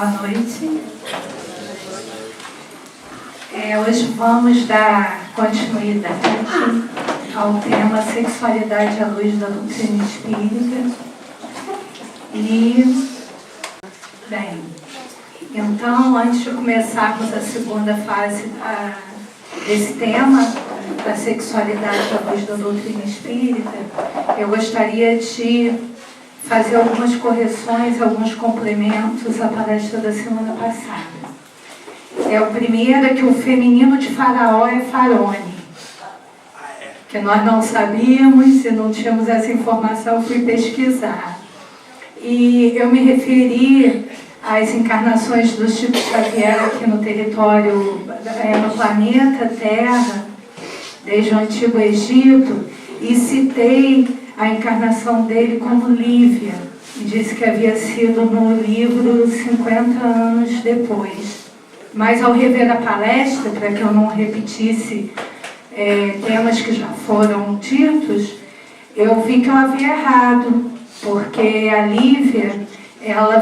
Boa noite. Hoje vamos dar continuidade ao tema Sexualidade à Luz da Doutrina Espírita. Então, antes de começarmos a segunda fase desse tema, da sexualidade à luz da doutrina espírita, eu gostaria de fazer algumas correções, alguns complementos à palestra da semana passada. O primeiro é que o feminino de Faraó é Farone, que nós não sabíamos e não tínhamos essa informação, eu fui pesquisar. E eu me referi às encarnações do Chico Xavier aqui no território, no planeta Terra, desde o Antigo Egito, e citei a encarnação dele como Lívia, e disse que havia sido no livro 50 anos depois. Mas ao rever a palestra, para que eu não repetisse temas que já foram ditos, eu vi que eu havia errado, porque a Lívia, ela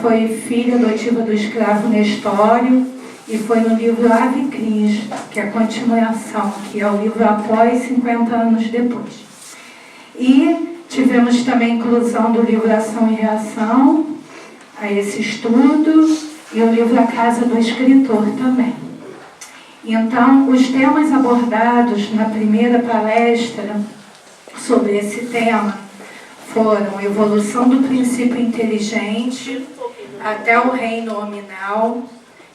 foi filha adotiva do escravo Nestório, e foi no livro Ave Cristo, que é a continuação, que é o livro após 50 anos depois. E tivemos também a inclusão do livro Ação e Reação, a esse estudo, e o livro A Casa do Escritor também. Então, os temas abordados na primeira palestra sobre esse tema foram evolução do princípio inteligente até o reino nominal,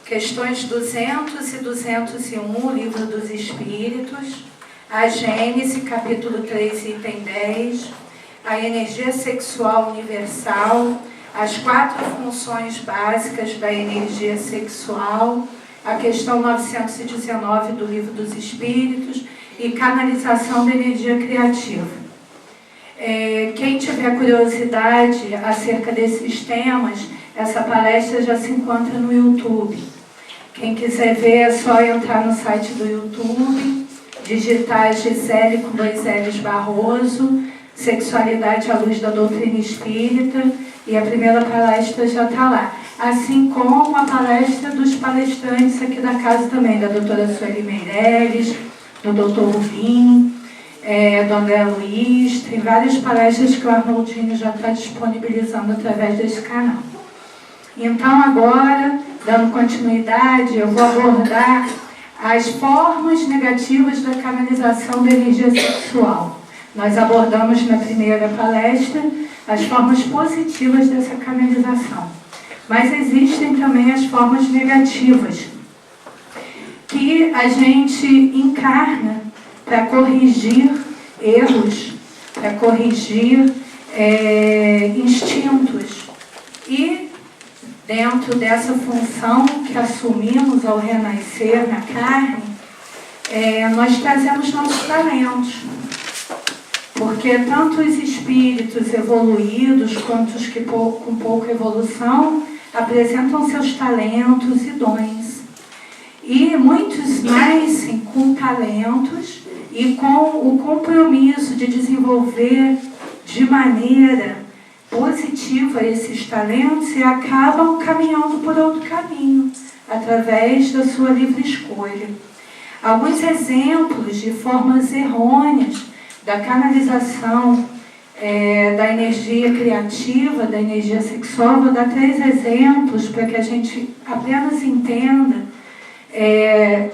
questões 200 e 201, Livro dos Espíritos, a Gênese, capítulo 3, item 10, a energia sexual universal, as 4 funções básicas da energia sexual, a questão 919 do Livro dos Espíritos e canalização da energia criativa. Quem tiver curiosidade acerca desses temas, essa palestra já se encontra no YouTube. Quem quiser ver, é só entrar no site do YouTube, digitar Gisele com 2 L's Barroso, Sexualidade à Luz da Doutrina Espírita, e a primeira palestra já está lá. Assim como a palestra dos palestrantes aqui da casa também, da doutora Sueli Meirelles, do doutor Rubim, do André Luiz, tem várias palestras que o Arnoldinho já está disponibilizando através desse canal. Então agora, dando continuidade, eu vou abordar as formas negativas da canalização da energia sexual. Nós abordamos na primeira palestra as formas positivas dessa canalização. Mas existem também as formas negativas, que a gente encarna para corrigir erros, para corrigir instintos. E dentro dessa função que assumimos ao renascer na carne, nós trazemos nossos talentos. Porque tanto os espíritos evoluídos quanto os que com pouca evolução apresentam seus talentos e dons. E muitos nascem com talentos e com o compromisso de desenvolver de maneira positiva esses talentos e acabam caminhando por outro caminho, através da sua livre escolha. Alguns exemplos de formas errôneas da canalização da energia criativa, da energia sexual. Vou dar 3 exemplos para que a gente apenas entenda.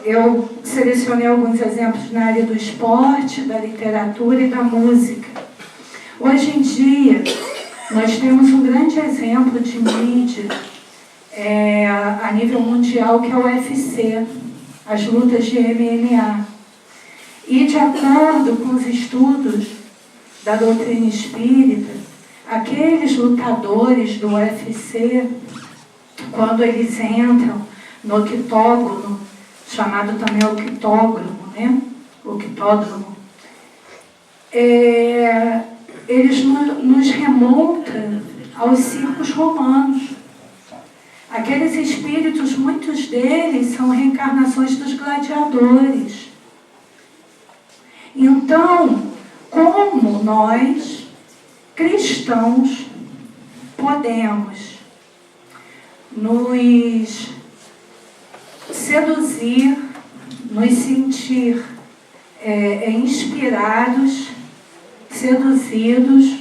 Eu selecionei alguns exemplos na área do esporte, da literatura e da música. Hoje em dia, nós temos um grande exemplo de mídia a nível mundial, que é o UFC, as lutas de MMA. E de acordo com os estudos da doutrina espírita, aqueles lutadores do UFC, quando eles entram no octógono, chamado também octógono, né? Octódromo, eles nos remontam aos circos romanos. Aqueles espíritos, muitos deles são reencarnações dos gladiadores. Então, como nós, cristãos, podemos nos seduzir, nos sentir inspirados, seduzidos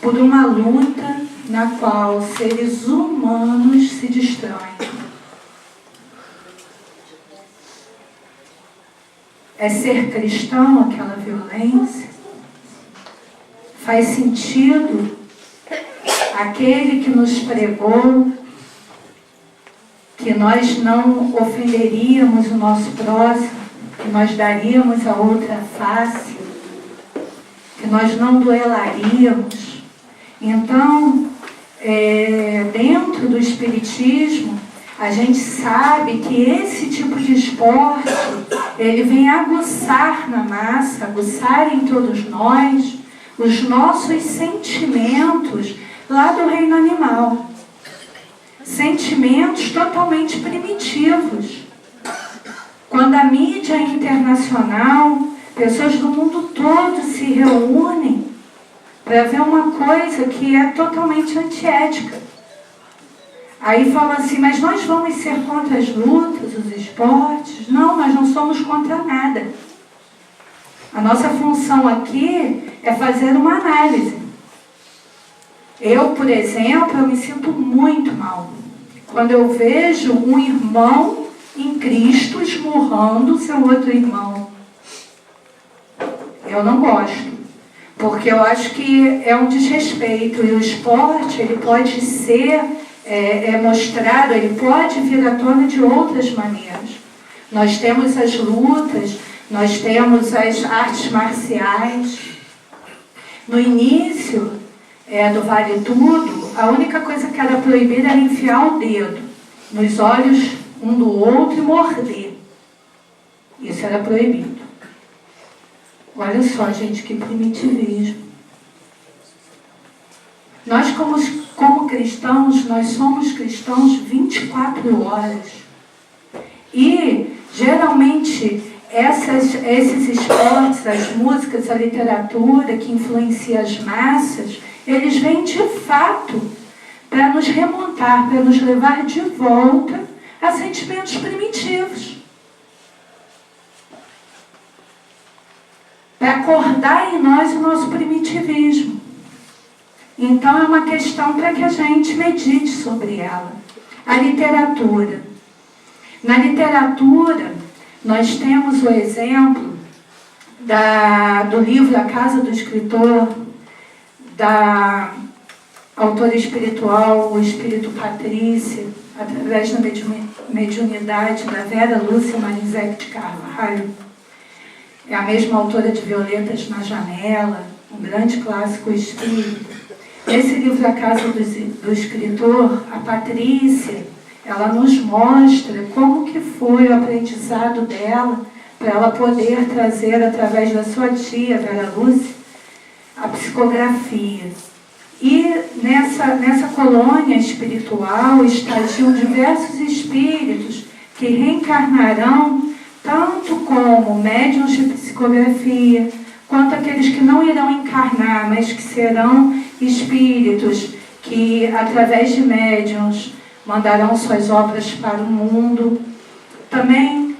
por uma luta na qual seres humanos se destroem. É ser cristão aquela violência? Faz sentido aquele que nos pregou que nós não ofenderíamos o nosso próximo, que nós daríamos a outra face, que nós não duelaríamos? Então, dentro do Espiritismo, a gente sabe que esse tipo de esporte, ele vem aguçar na massa, aguçar em todos nós, os nossos sentimentos lá do reino animal. Sentimentos totalmente primitivos. Quando a mídia internacional, pessoas do mundo todo se reúnem para ver uma coisa que é totalmente antiética. Aí fala assim, mas nós vamos ser contra as lutas, os esportes? Não, nós não somos contra nada. A nossa função aqui é fazer uma análise. Eu, por exemplo, eu me sinto muito mal quando eu vejo um irmão em Cristo esmurrando seu outro irmão. Eu não gosto, porque eu acho que é um desrespeito. E o esporte, ele pode ser mostrado, ele pode vir à tona de outras maneiras. Nós temos as lutas, nós temos as artes marciais. No início do Vale Tudo, a única coisa que era proibida era enfiar o dedo nos olhos um do outro e morder. Isso era proibido. Olha só, gente, que primitivismo. Nós, como cristãos, nós somos cristãos 24 horas. E, geralmente, esses esportes, as músicas, a literatura que influencia as massas, eles vêm de fato para nos remontar, para nos levar de volta a sentimentos primitivos. Para acordar em nós o nosso primitivismo. Então é uma questão para que a gente medite sobre ela. A literatura. Na literatura, nós temos o exemplo do livro A Casa do Escritor, da autora espiritual, o Espírito Patrícia, através da mediunidade da Vera Lúcia Marizek de Carvalho. É a mesma autora de Violetas na Janela, um grande clássico espírita. Nesse livro A Casa do Escritor, a Patrícia, ela nos mostra como que foi o aprendizado dela para ela poder trazer, através da sua tia, Vera Lúcia, a psicografia. E nessa colônia espiritual estagiam diversos espíritos que reencarnarão tanto como médiuns de psicografia, quanto aqueles que não irão encarnar, mas que serão espíritos que, através de médiuns, mandarão suas obras para o mundo. Também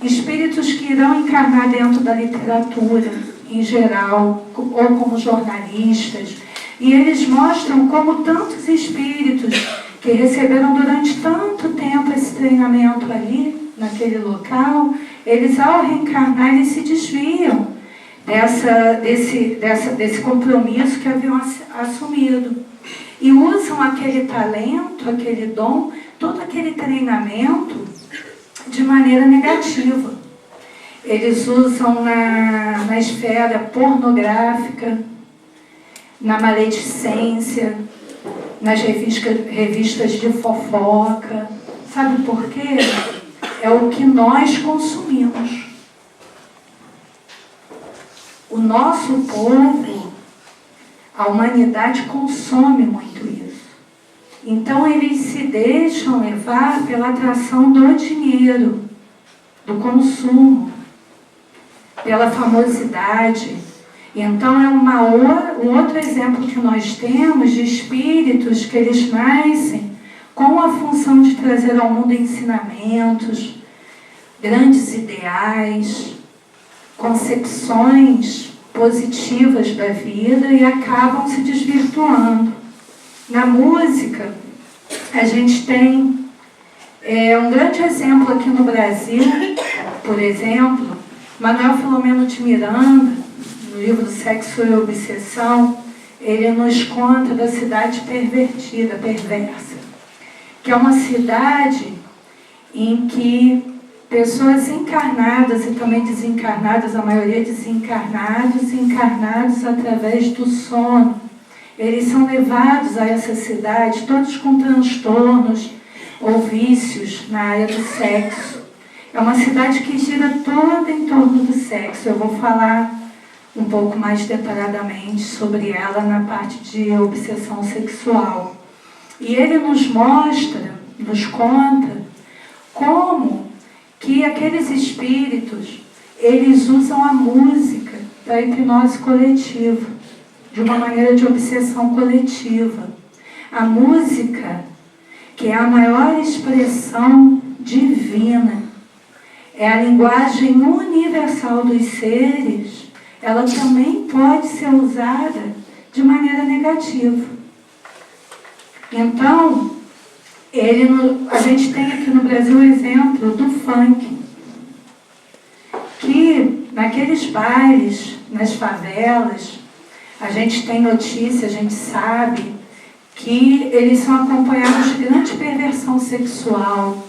espíritos que irão encarnar dentro da literatura, em geral, ou como jornalistas. E eles mostram como tantos espíritos que receberam durante tanto tempo esse treinamento ali, naquele local, eles, ao reencarnar, eles se desviam desse compromisso que haviam assumido. E usam aquele talento, aquele dom, todo aquele treinamento de maneira negativa. Eles usam na esfera pornográfica, na maledicência, nas revistas de fofoca. Sabe por quê? É o que nós consumimos. O nosso povo, a humanidade consome muito isso. Então eles se deixam levar pela atração do dinheiro, do consumo, pela famosidade. Então, é um outro exemplo que nós temos de espíritos que eles nascem com a função de trazer ao mundo ensinamentos, grandes ideais, concepções positivas da vida e acabam se desvirtuando. Na música, a gente tem um grande exemplo aqui no Brasil, por exemplo, Manuel Filomeno de Miranda, no livro Sexo e Obsessão, ele nos conta da cidade pervertida, perversa, que é uma cidade em que pessoas encarnadas e também desencarnadas, a maioria desencarnados, encarnados através do sono, eles são levados a essa cidade, todos com transtornos ou vícios na área do sexo. É uma cidade que gira toda em torno do sexo. Eu vou falar um pouco mais detalhadamente sobre ela na parte de obsessão sexual. E ele nos mostra, nos conta, como que aqueles espíritos, eles usam a música da hipnose coletiva, de uma maneira de obsessão coletiva. A música, que é a maior expressão divina, é a linguagem universal dos seres, ela também pode ser usada de maneira negativa. Então, a gente tem aqui no Brasil o exemplo do funk, que naqueles bailes, nas favelas, a gente tem notícia, a gente sabe que eles são acompanhados de grande perversão sexual,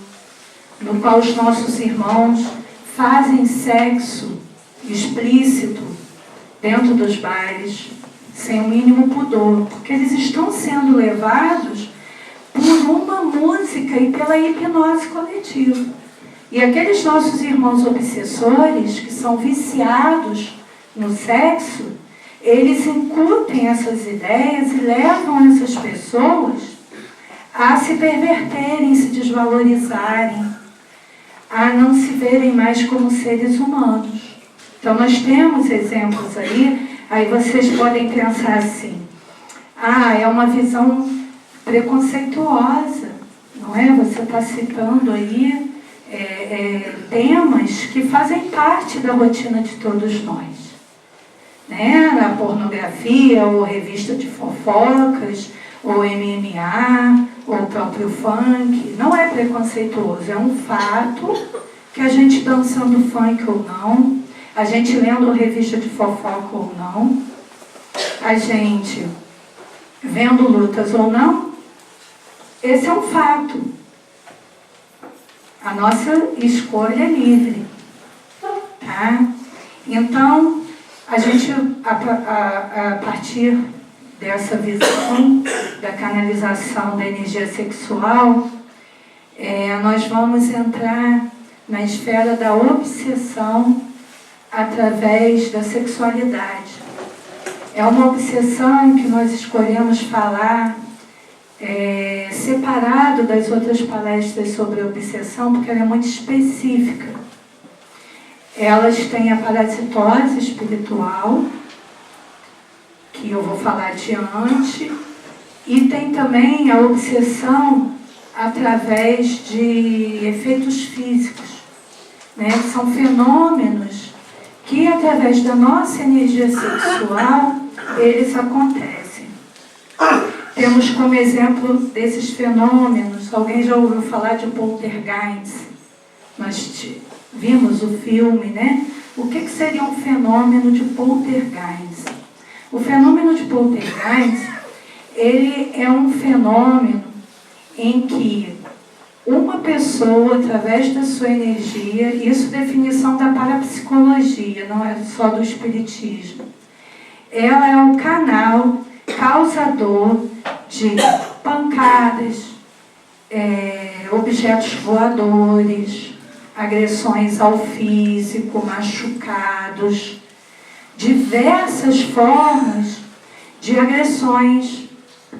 no qual os nossos irmãos fazem sexo explícito dentro dos bailes, sem o mínimo pudor, porque eles estão sendo levados por uma música e pela hipnose coletiva. E aqueles nossos irmãos obsessores, que são viciados no sexo, eles incutem essas ideias e levam essas pessoas a se perverterem, se desvalorizarem, a não se verem mais como seres humanos. Então, nós temos exemplos aí vocês podem pensar assim, é uma visão preconceituosa, não é? Você está citando aí temas que fazem parte da rotina de todos nós, né? A pornografia, ou revista de fofocas, ou MMA, ou o próprio funk, não é preconceituoso, é um fato que a gente dançando funk ou não, a gente lendo revista de fofoca ou não, a gente vendo lutas ou não, esse é um fato. A nossa escolha é livre, tá? Então, a gente, a partir dessa visão da canalização da energia sexual, nós vamos entrar na esfera da obsessão através da sexualidade. É uma obsessão que nós escolhemos falar separado das outras palestras sobre obsessão, porque ela é muito específica. Elas têm a parasitose espiritual, que eu vou falar adiante, e tem também a obsessão através de efeitos físicos, né? São fenômenos que, através da nossa energia sexual, eles acontecem. Temos como exemplo desses fenômenos, alguém já ouviu falar de poltergeist? Nós vimos o filme, né? O que seria um fenômeno de poltergeist? O fenômeno de poltergeist, ele é um fenômeno em que uma pessoa, através da sua energia, isso é definição da parapsicologia, não é só do espiritismo, ela é o canal causador de pancadas, objetos voadores, agressões ao físico, machucados, diversas formas de agressões.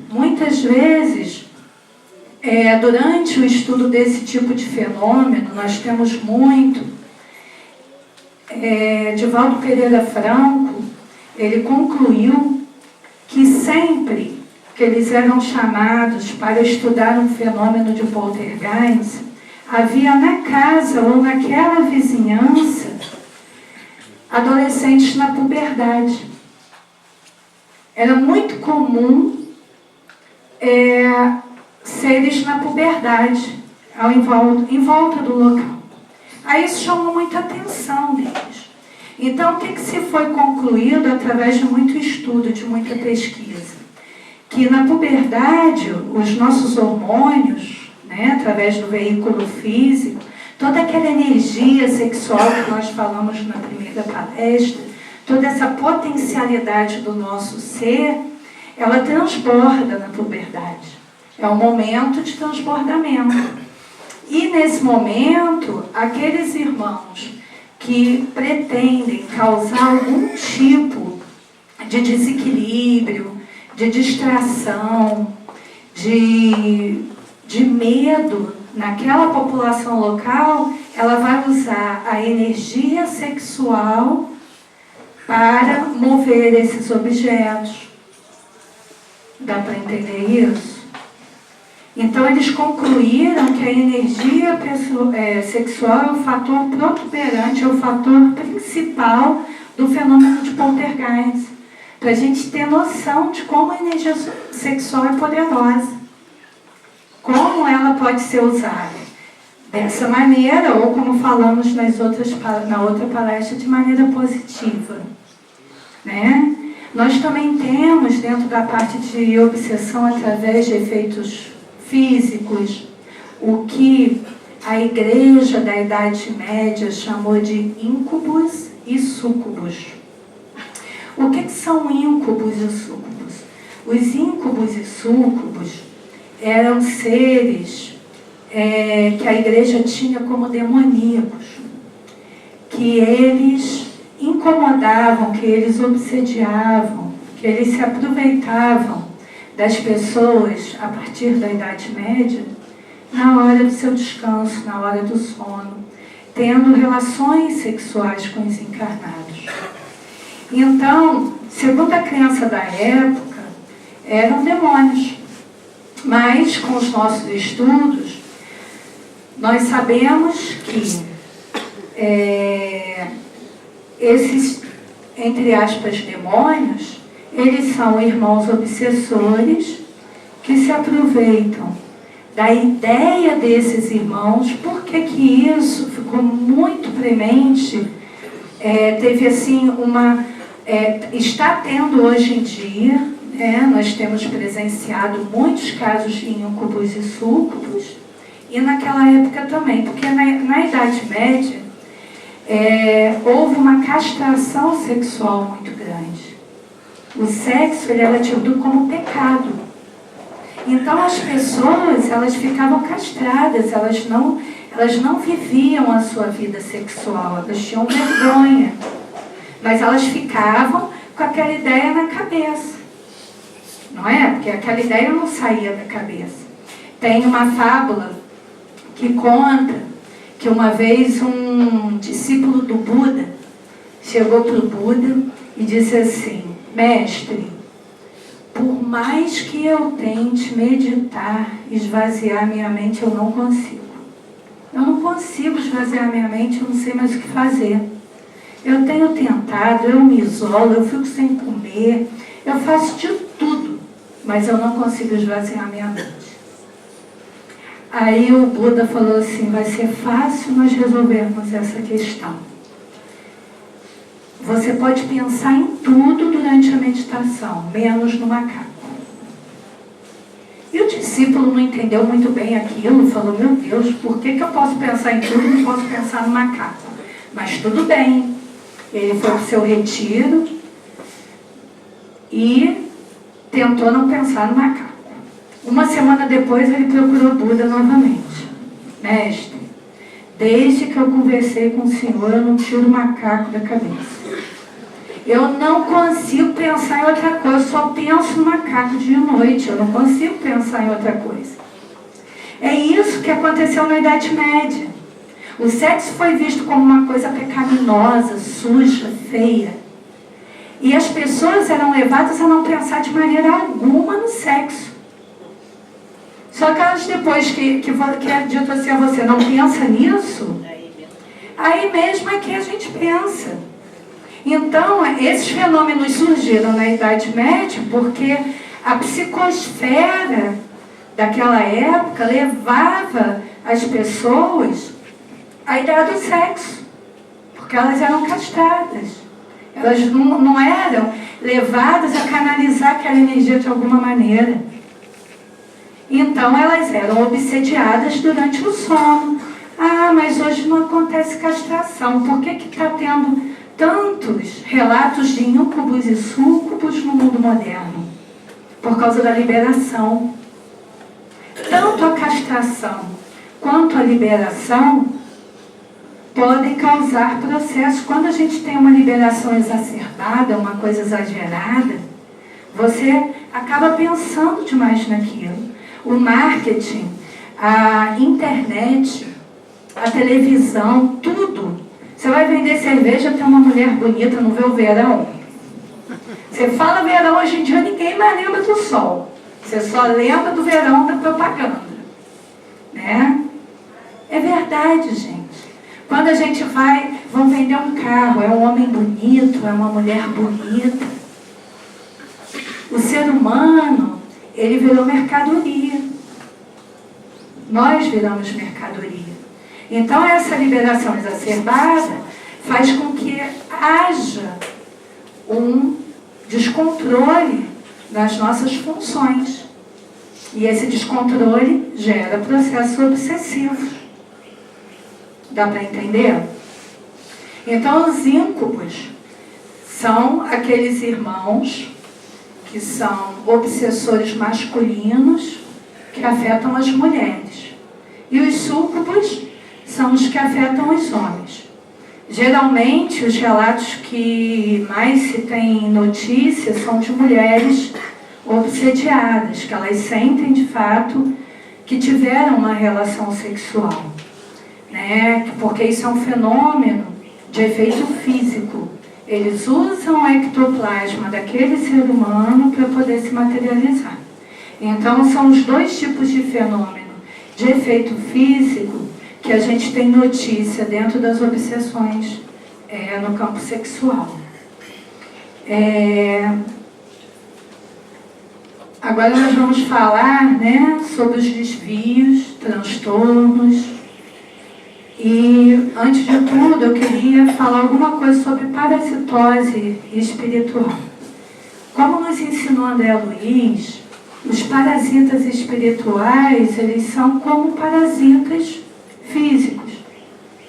Muitas vezes, durante o estudo desse tipo de fenômeno, nós temos muito, Divaldo Pereira Franco, ele concluiu que sempre que eles eram chamados para estudar um fenômeno de poltergeist, havia na casa ou naquela vizinhança adolescentes na puberdade. Era muito comum seres na puberdade, em volta do local. Aí isso chamou muita atenção deles. Então, o que se foi concluído através de muito estudo, de muita pesquisa? Que na puberdade, os nossos hormônios, através do veículo físico, toda aquela energia sexual que nós falamos na primeira palestra, toda essa potencialidade do nosso ser, ela transborda na puberdade. É um momento de transbordamento. E nesse momento, aqueles irmãos que pretendem causar algum tipo de desequilíbrio, de distração, de medo naquela população local, ela vai usar a energia sexual para mover esses objetos. Dá para entender isso? Então, eles concluíram que a energia sexual é o fator protuberante, é o fator principal do fenômeno de poltergeist. Para a gente ter noção de como a energia sexual é poderosa. Como ela pode ser usada. Dessa maneira, ou como falamos na outra palestra, de maneira positiva. Nós também temos, dentro da parte de obsessão através de efeitos físicos, o que a igreja da Idade Média chamou de íncubos e súcubos. O que são íncubos e súcubos? Os íncubos e súcubos eram seres que a igreja tinha como demoníacos, que eles incomodavam, que eles obsediavam, que eles se aproveitavam das pessoas a partir da Idade Média, na hora do seu descanso, na hora do sono, tendo relações sexuais com os encarnados. Então, segundo a crença da época, eram demônios. Mas, com os nossos estudos, nós sabemos que esses, entre aspas, demônios, eles são irmãos obsessores que se aproveitam da ideia desses irmãos. Por que isso ficou muito premente? Teve assim está tendo hoje em dia, nós temos presenciado muitos casos de íncubos e súcubos, e naquela época também, porque na Idade Média houve uma castração sexual muito grande. O sexo ele era tido como pecado. Então as pessoas elas ficavam castradas, elas não viviam a sua vida sexual, elas tinham vergonha. Mas elas ficavam com aquela ideia na cabeça. Não é? Porque aquela ideia não saía da cabeça. Tem uma fábula que conta que uma vez um discípulo do Buda chegou para o Buda e disse assim: mestre, por mais que eu tente meditar, esvaziar minha mente, eu não consigo. Eu não consigo esvaziar minha mente, eu não sei mais o que fazer. Eu tenho tentado, eu me isolo, eu fico sem comer, eu faço de tudo, mas eu não consigo esvaziar minha mente. Aí o Buda falou assim: vai ser fácil nós resolvermos essa questão. Você pode pensar em tudo durante a meditação, menos no macaco. E o discípulo não entendeu muito bem aquilo, falou: meu Deus, por que eu posso pensar em tudo e não posso pensar no macaco? Mas tudo bem. Ele foi para o seu retiro e tentou não pensar no macaco. Uma semana depois ele procurou Buda novamente. Mestre, desde que eu conversei com o senhor, eu não tiro o macaco da cabeça. Eu não consigo pensar em outra coisa, eu só penso no macaco de noite, eu não consigo pensar em outra coisa. É isso que aconteceu na Idade Média. O sexo foi visto como uma coisa pecaminosa, suja, feia. E as pessoas eram levadas a não pensar de maneira alguma no sexo. Só que elas, depois que é dito assim a você, não pensa nisso, aí mesmo é que a gente pensa. Então, esses fenômenos surgiram na Idade Média porque a psicosfera daquela época levava as pessoas à ideia do sexo, porque elas eram castradas. Elas não eram levadas a canalizar aquela energia de alguma maneira. Então, elas eram obsediadas durante o sono. Ah, mas hoje não acontece castração. Por que está tendo tantos relatos de íncubos e súcubos no mundo moderno? Por causa da liberação. Tanto a castração quanto a liberação podem causar processos. Quando a gente tem uma liberação exacerbada, uma coisa exagerada, você acaba pensando demais naquilo. O marketing, a internet, a televisão, tudo. Você vai vender cerveja, tem uma mulher bonita, não vê o verão? Você fala verão, hoje em dia ninguém mais lembra do sol. Você só lembra do verão da propaganda. Né? É verdade, gente. Quando a gente vão vender um carro, é um homem bonito, é uma mulher bonita. O ser humano, ele virou mercadoria. Nós viramos mercadoria. Então, essa liberação exacerbada faz com que haja um descontrole das nossas funções. E esse descontrole gera processos obsessivos. Dá para entender? Então, os íncubos são aqueles irmãos que são obsessores masculinos que afetam as mulheres. E os súcubos são os que afetam os homens. Geralmente, os relatos que mais se tem notícia são de mulheres obsediadas, que elas sentem de fato que tiveram uma relação sexual, né? Porque isso é um fenômeno de efeito físico. Eles usam o ectoplasma daquele ser humano para poder se materializar. Então, são os dois tipos de fenômeno de efeito físico que a gente tem notícia dentro das obsessões no campo sexual. Agora nós vamos falar, né, sobre os desvios, transtornos. E, antes de tudo, eu queria falar alguma coisa sobre parasitose espiritual. Como nos ensinou André Luiz, os parasitas espirituais, eles são como parasitas físicos.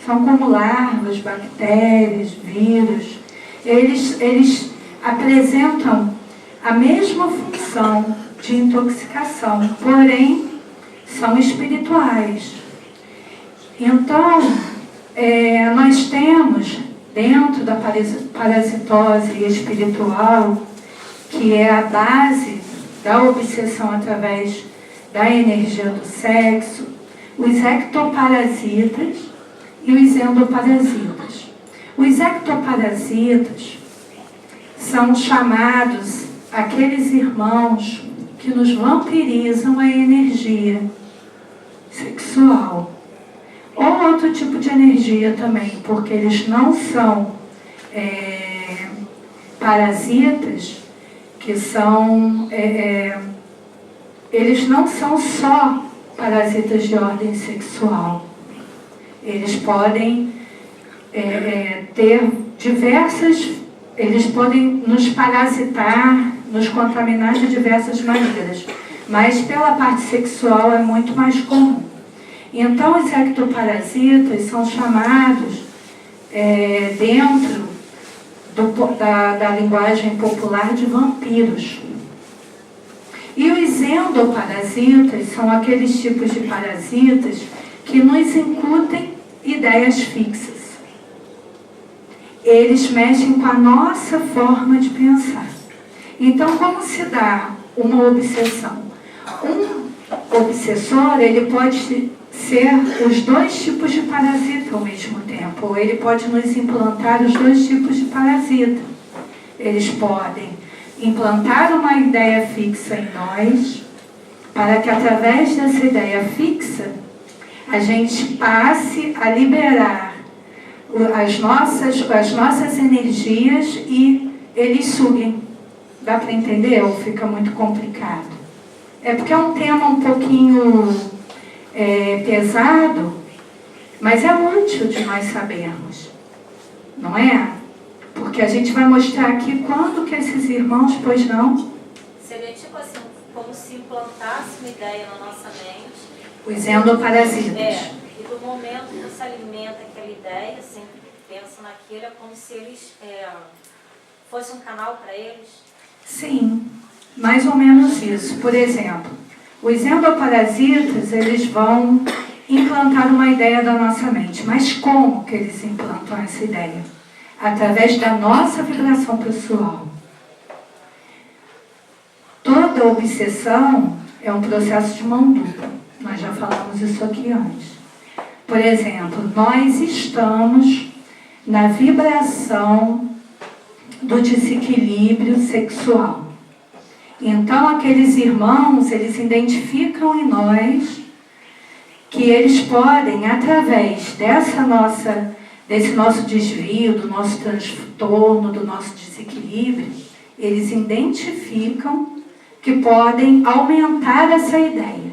São como larvas, bactérias, vírus. Eles apresentam a mesma função de intoxicação, porém são espirituais. Então, nós temos dentro da parasitose espiritual, que é a base da obsessão através da energia do sexo, os ectoparasitas e os endoparasitas. Os ectoparasitas são chamados aqueles irmãos que nos vampirizam a energia sexual. Ou outro tipo de energia também, porque eles não são parasitas, que são... eles não são só parasitas de ordem sexual. Eles podem ter diversas... Eles podem nos parasitar, nos contaminar de diversas maneiras, mas pela parte sexual é muito mais comum. Então, os ectoparasitas são chamados, dentro da linguagem popular, de vampiros. E os endoparasitas são aqueles tipos de parasitas que nos incutem ideias fixas. Eles mexem com a nossa forma de pensar. Então, como se dá uma obsessão? Um obsessor, ele pode ser os dois tipos de parasita ao mesmo tempo, ou ele pode nos implantar os dois tipos de parasita. eles podem implantar uma ideia fixa em nós, para que através dessa ideia fixa, a gente passe a liberar as nossas energias e eles suguem. Dá para entender ou fica muito complicado? É porque é um tema um pouquinho pesado, mas é útil de nós sabermos, não é? Porque a gente vai mostrar aqui quando que esses irmãos, pois não? Seria tipo assim, como se implantasse uma ideia na nossa mente. Os endoparasitas. E do momento que se alimenta aquela ideia, assim, pensa naquilo, é como se eles fosse um canal para eles. Sim, mais ou menos isso. Por exemplo, os endoparasitas, eles vão implantar uma ideia da nossa mente. Mas como que eles implantam essa ideia? Através da nossa vibração pessoal. Toda obsessão é um processo de mão dupla. Nós já falamos isso aqui antes. Por exemplo, nós estamos na vibração do desequilíbrio sexual. Então, aqueles irmãos, eles identificam em nós que eles podem, através desse nosso desvio, do nosso transtorno, do nosso desequilíbrio, eles identificam que podem aumentar essa ideia.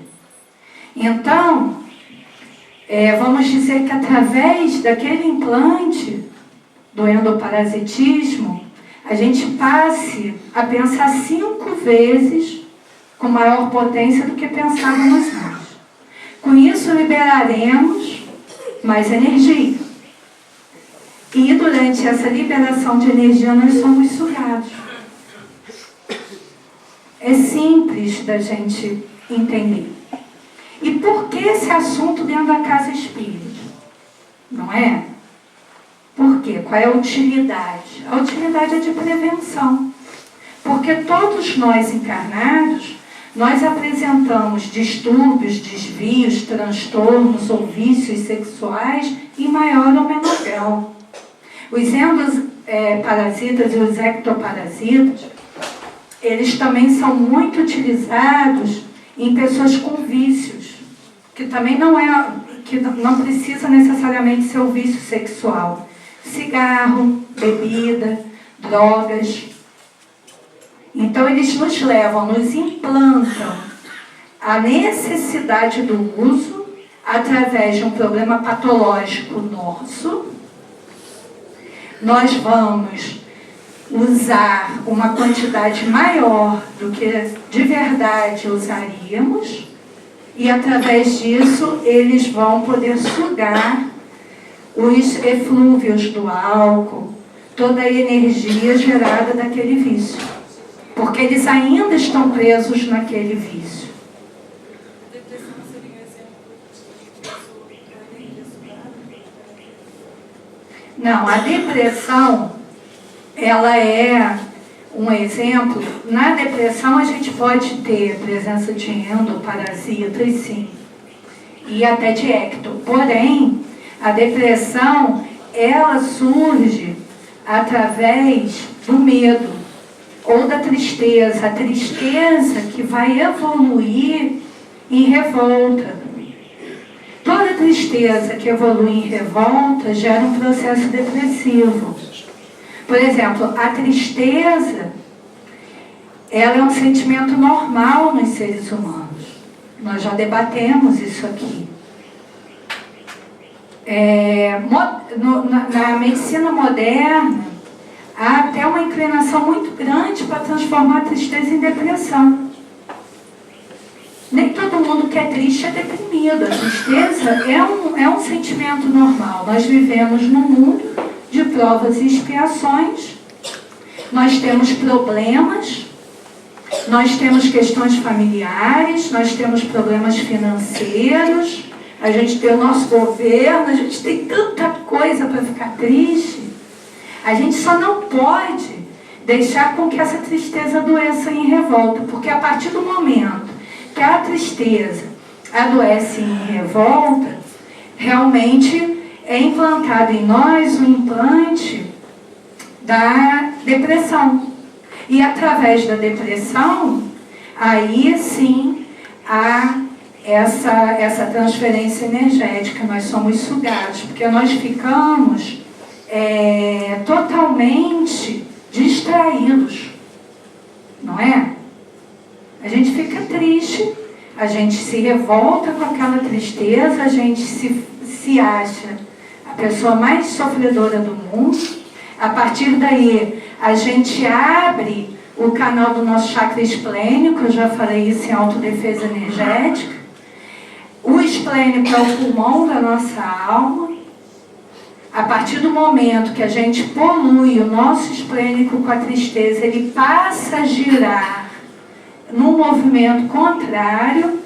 Então, vamos dizer que através daquele implante do endoparasitismo, a gente passe a pensar 5 vezes com maior potência do que pensávamos nós. Com isso, liberaremos mais energia. E durante essa liberação de energia, nós somos sugados. É simples da gente entender. E por que esse assunto dentro da casa espírita? Não é? Por quê? Qual é a utilidade? A utilidade é de prevenção. Porque todos nós encarnados, nós apresentamos distúrbios, desvios, transtornos ou vícios sexuais em maior ou menor grau. Os endoparasitas e os ectoparasitas, eles também são muito utilizados em pessoas com vícios, que também não precisa necessariamente ser o vício sexual. Cigarro, bebida, drogas. Então, eles nos levam, nos implantam a necessidade do uso através de um problema patológico nosso. Nós vamos usar uma quantidade maior do que de verdade usaríamos e, através disso, eles vão poder sugar os eflúvios do álcool, toda a energia gerada daquele vício. Porque eles ainda estão presos naquele vício. A depressão seria um exemplo de pessoa. Não, a depressão, ela é um exemplo. Na depressão, a gente pode ter presença de endoparasitas, sim, e até de ecto. Porém, a depressão, ela surge através do medo ou da tristeza. A tristeza que vai evoluir em revolta. Toda tristeza que evolui em revolta gera um processo depressivo. Por exemplo, a tristeza, ela é um sentimento normal nos seres humanos. Nós já debatemos isso aqui. Na medicina moderna, há até uma inclinação muito grande para transformar a tristeza em depressão. Nem todo mundo que é triste é deprimido. A tristeza é um sentimento normal. Nós vivemos num mundo de provas e expiações. Nós temos problemas, nós temos questões familiares, nós temos problemas financeiros, a gente tem o nosso governo, a gente tem tanta coisa para ficar triste. A gente só não pode deixar com que essa tristeza adoeça em revolta, porque a partir do momento que a tristeza adoece em revolta, realmente é implantado em nós um implante da depressão. E através da depressão, aí sim há essa transferência energética, nós somos sugados, porque nós ficamos totalmente distraídos, não é? A gente fica triste, a gente se revolta com aquela tristeza, a gente se acha a pessoa mais sofredora do mundo. A partir daí, a gente abre o canal do nosso chakra esplênico, eu já falei isso em autodefesa energética. O esplênico é o pulmão da nossa alma. A partir do momento que a gente polui o nosso esplênico com a tristeza, ele passa a girar num movimento contrário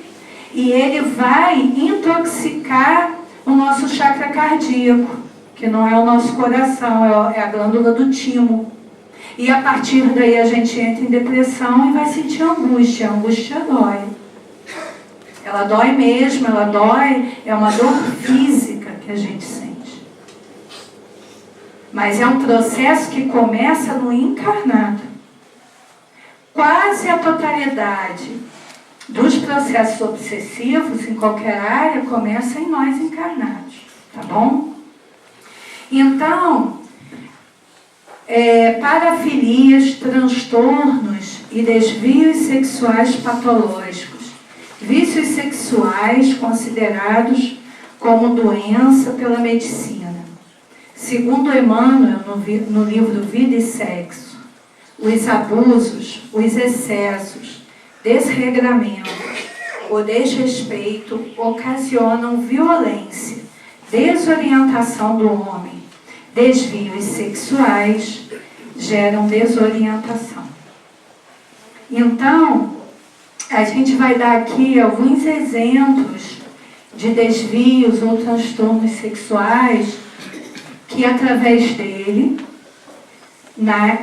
e ele vai intoxicar o nosso chakra cardíaco, que não é o nosso coração, é a glândula do timo. E a partir daí a gente entra em depressão e vai sentir angústia. A angústia dói. Ela dói mesmo, ela dói, é uma dor física que a gente sente. Mas é um processo que começa no encarnado. Quase a totalidade dos processos obsessivos em qualquer área começa em nós encarnados, tá bom? Então, parafilias, transtornos e desvios sexuais patológicos, vícios sexuais considerados como doença pela medicina. Segundo Emmanuel, no livro Vida e Sexo, os abusos, os excessos, desregramentos, o desrespeito ocasionam violência, desorientação do homem. Desvios sexuais geram desorientação. Então, a gente vai dar aqui alguns exemplos de desvios ou transtornos sexuais que, através dele,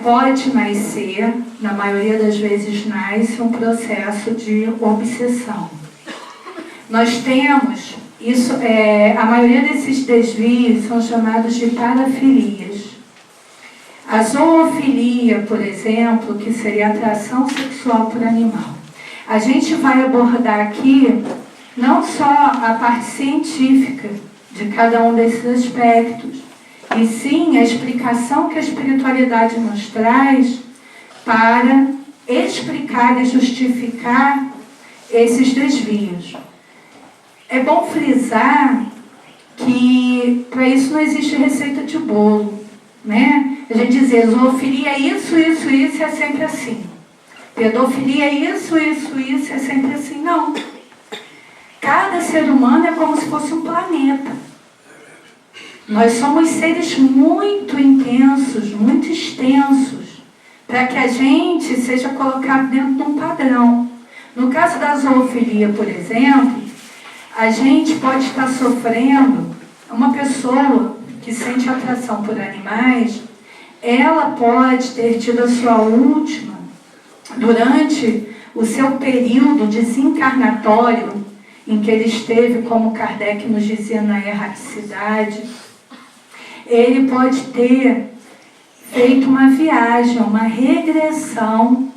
pode nascer, na maioria das vezes nasce, um processo de obsessão. Nós temos isso, a maioria desses desvios são chamados de parafilias. A zoofilia, por exemplo, que seria a atração sexual por animal. A gente vai abordar aqui não só a parte científica de cada um desses aspectos, e sim a explicação que a espiritualidade nos traz para explicar e justificar esses desvios. É bom frisar que para isso não existe receita de bolo, né? A gente dizer, zoofilia é isso, isso, isso, é sempre assim. Pedofilia é isso, isso, isso, é sempre assim. Não. Cada ser humano é como se fosse um planeta. Nós somos seres muito intensos, muito extensos, para que a gente seja colocado dentro de um padrão. No caso da zoofilia, por exemplo, a gente pode estar sofrendo, uma pessoa que sente atração por animais, ela pode ter tido a sua última, durante o seu período desencarnatório, em que ele esteve, como Kardec nos dizia, na erraticidade, ele pode ter feito uma viagem, uma regressão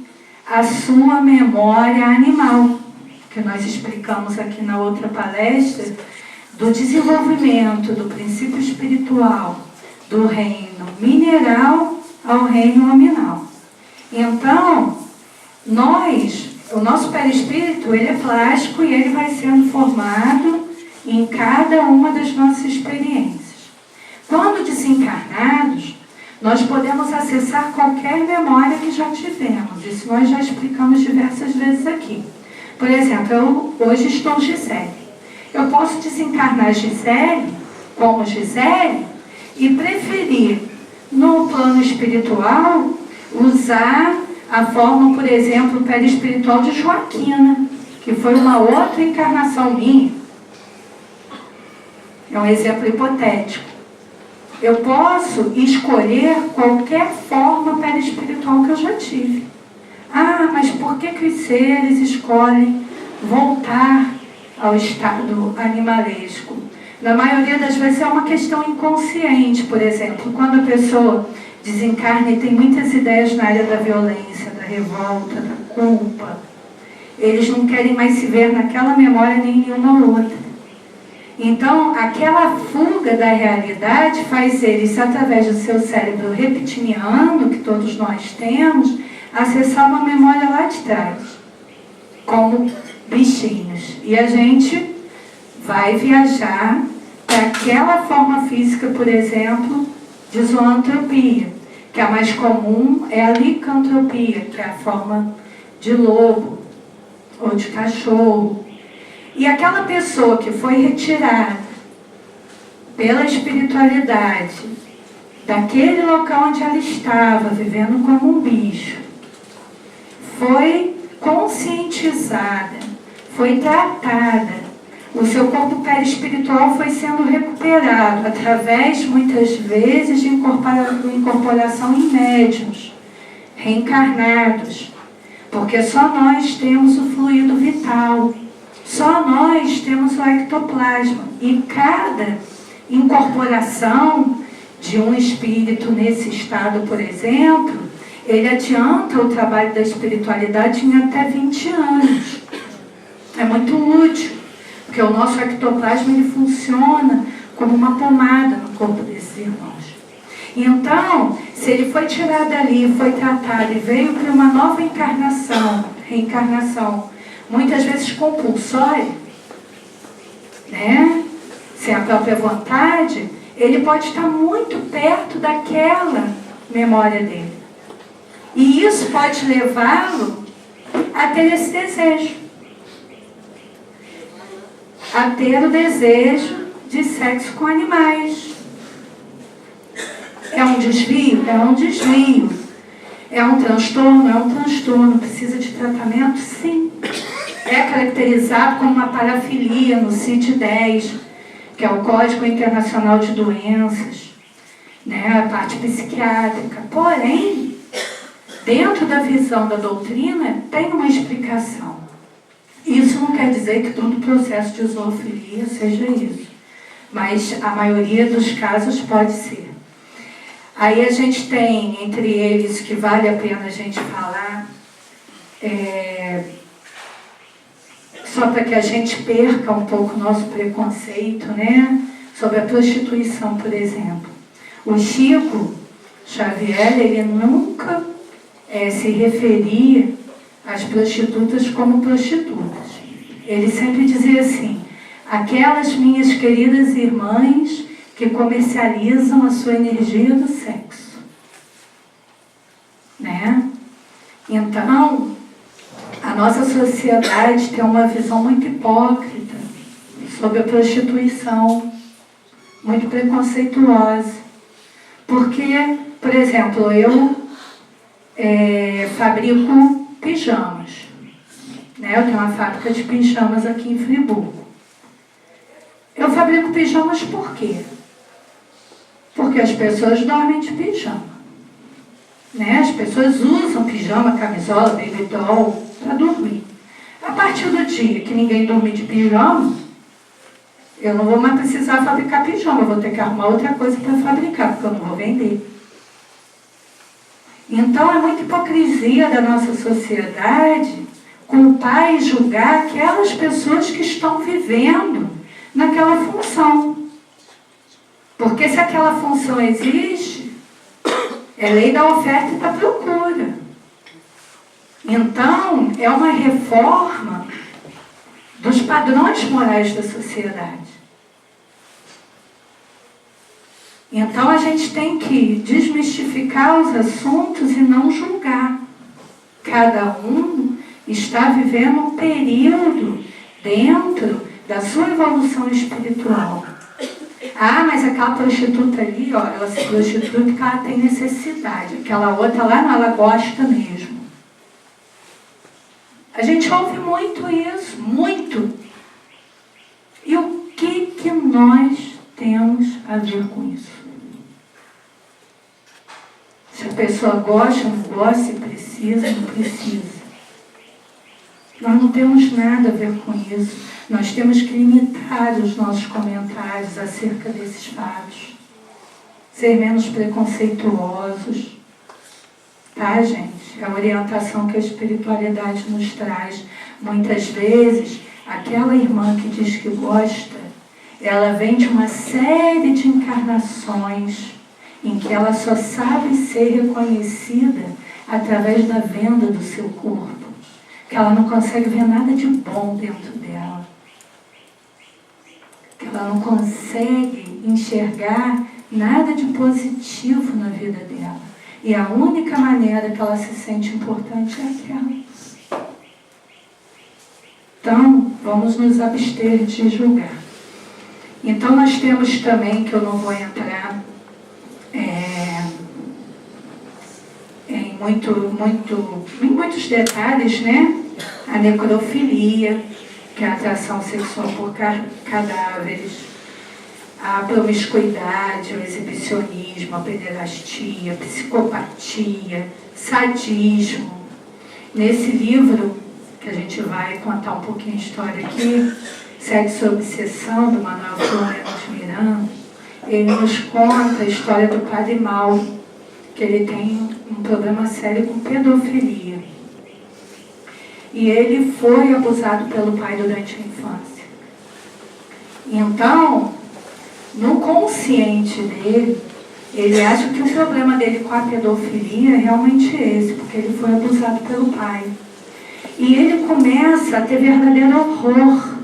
à sua memória animal, que nós explicamos aqui na outra palestra, do desenvolvimento do princípio espiritual do reino mineral ao reino nominal. Então, o nosso perispírito, ele é plástico e ele vai sendo formado em cada uma das nossas experiências. Quando desencarnados, nós podemos acessar qualquer memória que já tivemos. Isso nós já explicamos diversas vezes aqui. Por exemplo, eu hoje estou Gisele. Eu posso desencarnar Gisele como Gisele e preferir, no plano espiritual, usar a forma, por exemplo, perispiritual de Joaquina, que foi uma outra encarnação minha. É um exemplo hipotético. Eu posso escolher qualquer forma perispiritual que eu já tive. Ah, mas por que os seres escolhem voltar ao estado animalesco? Na maioria das vezes é uma questão inconsciente. Por exemplo, quando a pessoa desencarna e tem muitas ideias na área da violência, da revolta, da culpa. Eles não querem mais se ver naquela memória nem em nenhuma outra. Então, aquela fuga da realidade faz eles, através do seu cérebro reptiliano, que todos nós temos, acessar uma memória lá de trás, como bichinhos. E a gente vai viajar para aquela forma física, por exemplo, de zoantropia, que a mais comum é a licantropia, que é a forma de lobo ou de cachorro. E aquela pessoa que foi retirada pela espiritualidade daquele local onde ela estava, vivendo como um bicho, foi conscientizada, foi tratada, o seu corpo perispiritual foi sendo recuperado através, muitas vezes, de incorporação em médiuns, reencarnados, porque só nós temos o fluido vital, só nós temos o ectoplasma, e cada incorporação de um espírito nesse estado, por exemplo, ele adianta o trabalho da espiritualidade em até 20 anos. É muito útil, porque o nosso ectoplasma ele funciona como uma pomada no corpo desses irmãos. Então, se ele foi tirado dali, foi tratado e veio para uma nova reencarnação, muitas vezes compulsória, né? Sem a própria vontade, ele pode estar muito perto daquela memória dele. E isso pode levá-lo a ter esse desejo. A ter o desejo de sexo com animais. É um desvio? É um desvio. É um transtorno? É um transtorno. Precisa de tratamento? Sim. É caracterizado como uma parafilia no CID-10, que é o Código Internacional de Doenças, né? A parte psiquiátrica. Porém, dentro da visão da doutrina, tem uma explicação. Isso não quer dizer que todo processo de zoofilia seja isso, mas a maioria dos casos pode ser. Aí a gente tem, entre eles, que vale a pena a gente falar, só para que a gente perca um pouco o nosso preconceito, né? Sobre a prostituição, por exemplo. O Chico Xavier, ele nunca se referia às prostitutas como prostitutas. Ele sempre dizia assim: aquelas minhas queridas irmãs que comercializam a sua energia do sexo. Né? Então, a nossa sociedade tem uma visão muito hipócrita sobre a prostituição, muito preconceituosa. Porque, por exemplo, eu fabrico pijamas. Né? Eu tenho uma fábrica de pijamas aqui em Friburgo. Eu fabrico pijamas por quê? Porque as pessoas dormem de pijama. Né? As pessoas usam pijama, camisola, baby doll para dormir. A partir do dia que ninguém dormir de pijama, eu não vou mais precisar fabricar pijama. Eu vou ter que arrumar outra coisa para fabricar, porque eu não vou vender. Então, é muita hipocrisia da nossa sociedade culpar e julgar aquelas pessoas que estão vivendo naquela função. Porque se aquela função existe, é lei da oferta e da procura. Então, é uma reforma dos padrões morais da sociedade. Então, a gente tem que desmistificar os assuntos e não julgar. Cada um está vivendo um período dentro da sua evolução espiritual. Ah, mas aquela prostituta ali, ó, ela se prostitui porque ela tem necessidade. Aquela outra lá, não, ela gosta mesmo. A gente ouve muito isso, muito. E o que nós temos a ver com isso? Se a pessoa gosta, não gosta, se precisa, não precisa. Nós não temos nada a ver com isso. Nós temos que limitar os nossos comentários acerca desses fatos. ser menos preconceituosos. Tá, gente? É a orientação que a espiritualidade nos traz. Muitas vezes, aquela irmã que diz que gosta, ela vem de uma série de encarnações em que ela só sabe ser reconhecida através da venda do seu corpo, que ela não consegue ver nada de bom dentro dela, que ela não consegue enxergar nada de positivo na vida dela. E a única maneira que ela se sente importante é aquela. Então, vamos nos abster de julgar. Então, nós temos também, que eu não vou entrar em muitos detalhes, né? A necrofilia, que é a atração sexual por cadáveres, a promiscuidade, o exibicionismo, a pederastia, a psicopatia, sadismo. Nesse livro, que a gente vai contar um pouquinho a história aqui, Sexo e Obsessão, do Manuel Filomeno de Miranda, ele nos conta a história do Padre Mauro, que ele tem um problema sério com pedofilia. E ele foi abusado pelo pai durante a infância. Então, no consciente dele, ele acha que o problema dele com a pedofilia é realmente esse, porque ele foi abusado pelo pai. E ele começa a ter verdadeiro horror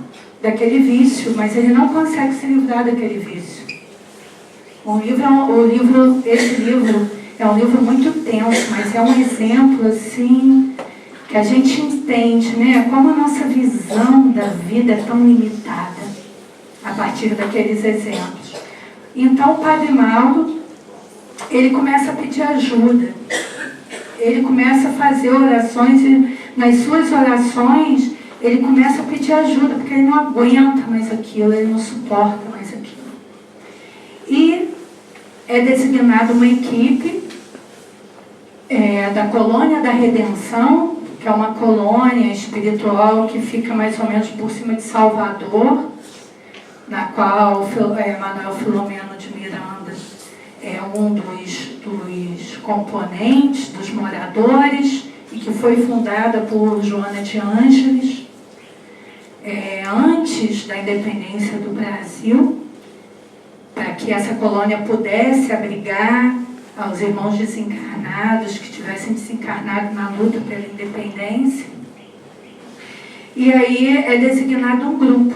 daquele vício, mas ele não consegue se livrar daquele vício. Esse livro é um livro muito tenso, mas é um exemplo assim que a gente entende, né, como a nossa visão da vida é tão limitada a partir daqueles exemplos. Então o Padre Mauro, ele começa a pedir ajuda, ele começa a fazer orações e nas suas orações ele começa a pedir ajuda, porque ele não aguenta mais aquilo, ele não suporta mais aquilo. E é designada uma equipe da Colônia da Redenção, que é uma colônia espiritual que fica mais ou menos por cima de Salvador, na qual Manuel Filomeno de Miranda é um dos componentes, dos moradores, e que foi fundada por Joana de Ângeles, antes da independência do Brasil, para que essa colônia pudesse abrigar aos irmãos desencarnados que tivessem desencarnado na luta pela independência. E aí é designado um grupo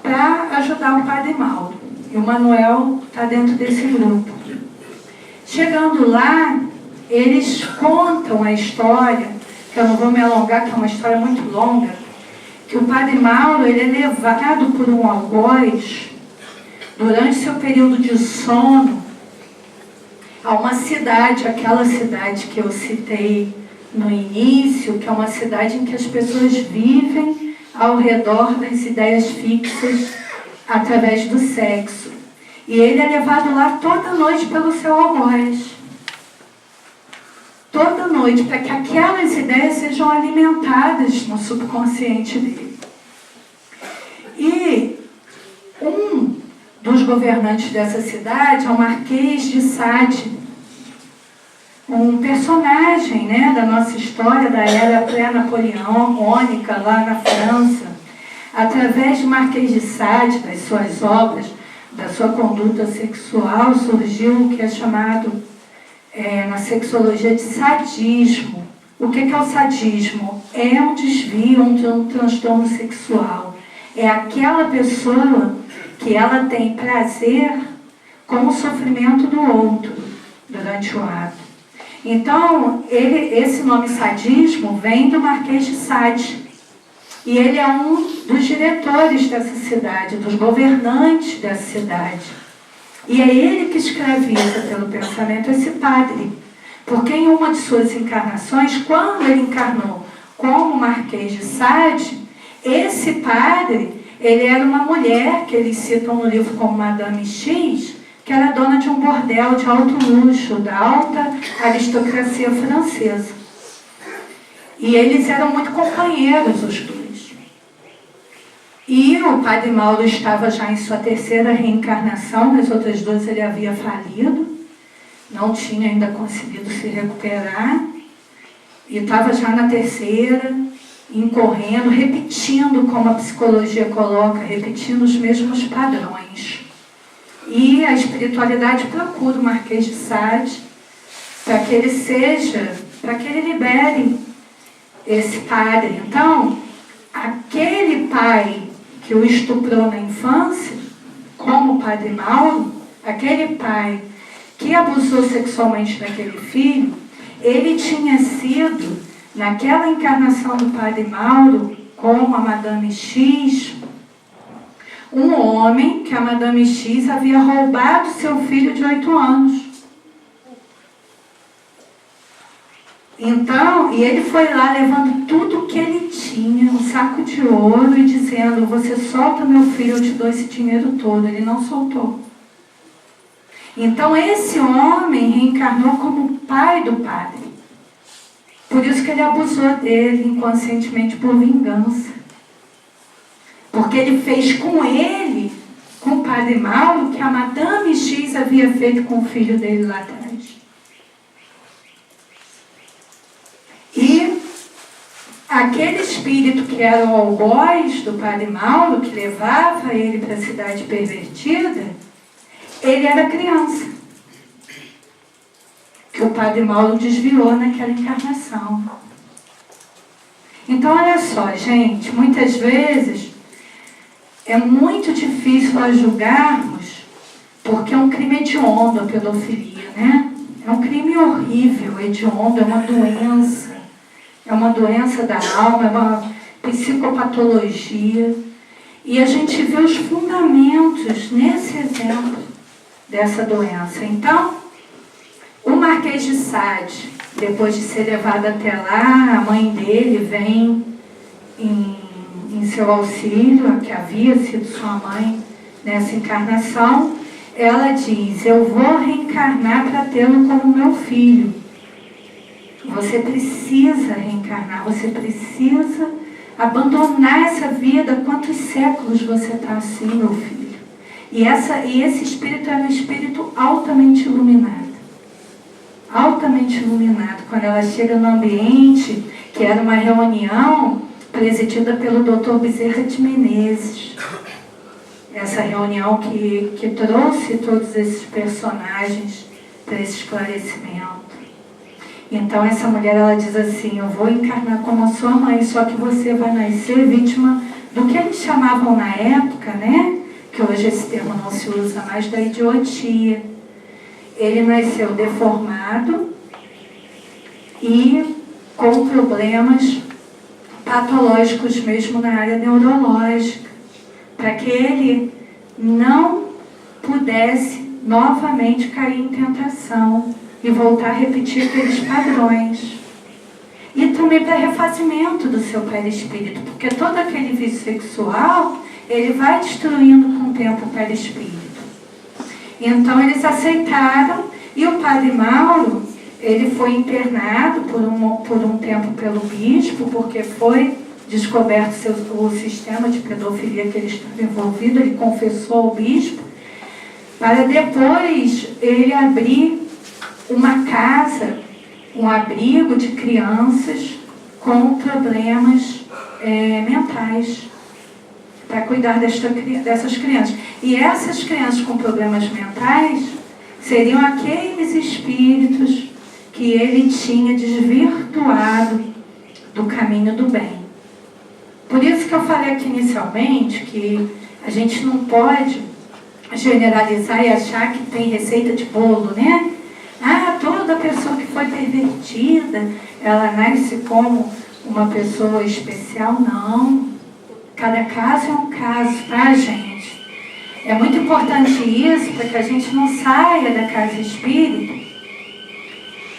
para ajudar o Padre Mauro. E o Manuel está dentro desse grupo. Chegando lá, eles contam a história, que eu não vou me alongar, que é uma história muito longa, que o Padre Mauro ele é levado por um algoz durante seu período de sono a uma cidade, aquela cidade que eu citei no início, que é uma cidade em que as pessoas vivem ao redor das ideias fixas através do sexo. E ele é levado lá toda noite pelo seu algoz. Toda noite, para que aquelas ideias sejam alimentadas no subconsciente dele. E um dos governantes dessa cidade é o Marquês de Sade, um personagem, né, da nossa história, da era pré-napoleônica, lá na França. Através do Marquês de Sade, das suas obras, da sua conduta sexual, surgiu o que é chamado na sexologia de sadismo. O que é o sadismo? É um desvio, um transtorno sexual. É aquela pessoa que ela tem prazer com o sofrimento do outro durante o ato. Então, esse nome sadismo vem do Marquês de Sade. E ele é um dos diretores dessa cidade, dos governantes dessa cidade. E é ele que escraviza pelo pensamento esse padre. Porque em uma de suas encarnações, quando ele encarnou como Marquês de Sade, esse padre, ele era uma mulher, que eles citam no livro como Madame X, que era dona de um bordel de alto luxo, da alta aristocracia francesa. E eles eram muito companheiros, os dois. E o padre Mauro estava já em sua terceira reencarnação, nas outras duas ele havia falido, não tinha ainda conseguido se recuperar, e estava já na terceira, incorrendo, repetindo, como a psicologia coloca, repetindo os mesmos padrões. E a espiritualidade procura o Marquês de Sade para que ele seja, para que ele libere esse padre. Então, aquele pai que o estuprou na infância, como o padre Mauro, aquele pai que abusou sexualmente daquele filho, ele tinha sido, naquela encarnação do padre Mauro, como a Madame X, um homem que a Madame X havia roubado seu filho de 8 anos. Então, e ele foi lá levando tudo que ele tinha, um saco de ouro, e dizendo: você solta meu filho, eu te dou esse dinheiro todo. Ele não soltou. Então, esse homem reencarnou como o pai do padre. Por isso que ele abusou dele inconscientemente por vingança. Porque ele fez com ele, com o padre Mauro, que a Madame X havia feito com o filho dele lá atrás. E aquele espírito que era o algoz do padre Mauro, que levava ele para a cidade pervertida, ele era criança, que o padre Mauro desviou naquela encarnação. Então, olha só, gente, muitas vezes é muito difícil nós julgarmos, porque é um crime hediondo a pedofilia, né? É um crime horrível, hediondo, é uma doença da alma, é uma psicopatologia. E a gente vê os fundamentos nesse exemplo dessa doença. Então, o Marquês de Sade, depois de ser levado até lá, a mãe dele vem em seu auxílio, a que havia sido sua mãe nessa encarnação. Ela diz: eu vou reencarnar para tê-lo como meu filho. Você precisa reencarnar, você precisa abandonar essa vida. Quantos séculos você está assim, meu filho? E esse espírito era um espírito altamente iluminado. Altamente iluminado. Quando ela chega no ambiente, que era uma reunião presidida pelo Dr. Bezerra de Menezes. Essa reunião que trouxe todos esses personagens para esse esclarecimento. Então essa mulher, ela diz assim: eu vou encarnar como a sua mãe, só que você vai nascer vítima do que eles chamavam na época, né? Que hoje esse termo não se usa mais, da idiotia. Ele nasceu deformado e com problemas patológicos mesmo na área neurológica, para que ele não pudesse novamente cair em tentação e voltar a repetir aqueles padrões. E também para refazimento do seu perispírito, porque todo aquele vício sexual, ele vai destruindo com o tempo o perispírito. Então eles aceitaram, e o padre Mauro, ele foi internado por um tempo pelo bispo, porque foi descoberto o sistema de pedofilia que ele estava envolvido. Ele confessou ao bispo, para depois ele abrir uma casa, um abrigo de crianças com problemas mentais, para cuidar dessas crianças. E essas crianças com problemas mentais seriam aqueles espíritos que ele tinha desvirtuado do caminho do bem. Por isso que eu falei aqui inicialmente que a gente não pode generalizar e achar que tem receita de bolo, né? Toda pessoa que foi pervertida, ela nasce como uma pessoa especial. Não. Cada caso é um caso, tá, gente? É muito importante isso, para que a gente não saia da casa espírita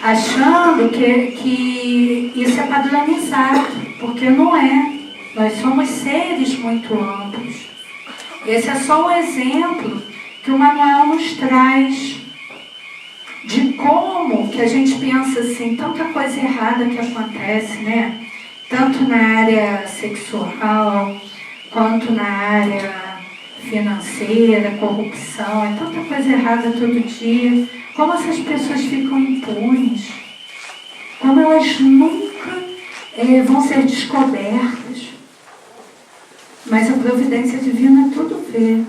achando que isso é padronizado, porque não é. Nós somos seres muito amplos. Esse é só um exemplo que o Manuel nos traz de como que a gente pensa assim, tanta coisa errada que acontece, né? Tanto na área sexual, quanto na área financeira, corrupção, é tanta coisa errada todo dia. Como essas pessoas ficam impunes, como elas nunca vão ser descobertas. Mas a providência divina tudo vê.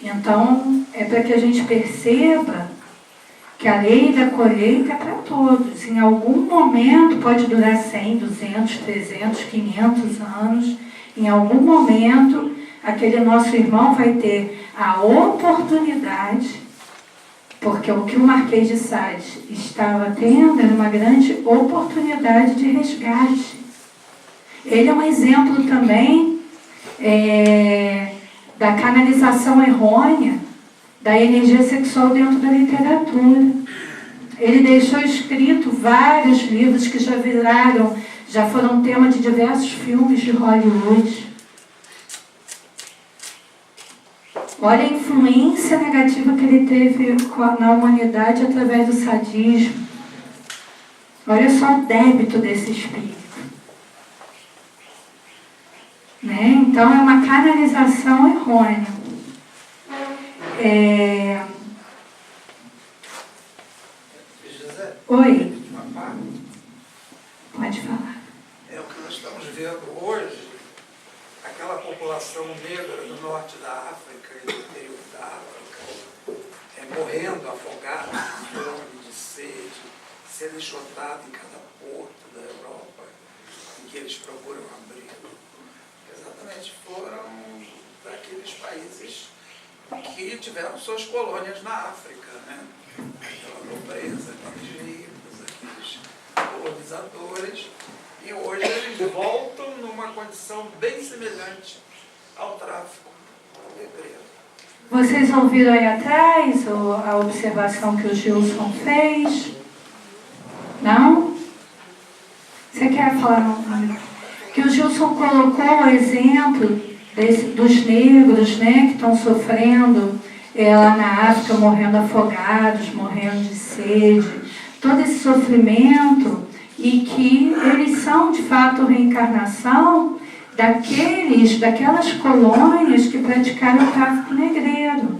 Então, é para que a gente perceba que a lei da colheita é para todos. Em algum momento, pode durar 100, 200, 300, 500 anos, em algum momento, aquele nosso irmão vai ter a oportunidade, porque o que o Marquês de Sade estava tendo era uma grande oportunidade de resgate. Ele é um exemplo também da canalização errônea da energia sexual dentro da literatura. Ele deixou escrito vários livros que já foram tema de diversos filmes de Hollywood. Olha a influência negativa que ele teve na humanidade através do sadismo. Olha só o débito desse espírito. Né? Então, é uma canalização errônea. José, Oi, uma parte. pode falar. É o que nós estamos vendo hoje, aquela população negra do norte da África e do interior da África, morrendo afogada de fome, de sede, sendo enxotada em cada porto da Europa em que eles procuram abrigo. Exatamente, foram daqueles países que tiveram suas colônias na África, né? Aquela nobreza, aqueles ricos, aqueles colonizadores, e hoje eles voltam numa condição bem semelhante ao tráfico negreiro. Vocês ouviram aí atrás a observação que o Gilson fez? Não? Você quer falar? Não? Que o Gilson colocou o exemplo dos negros, né, que estão sofrendo lá na África, morrendo afogados, morrendo de sede, todo esse sofrimento, e que eles são, de fato, reencarnação daquelas colônias que praticaram o tráfico negreiro.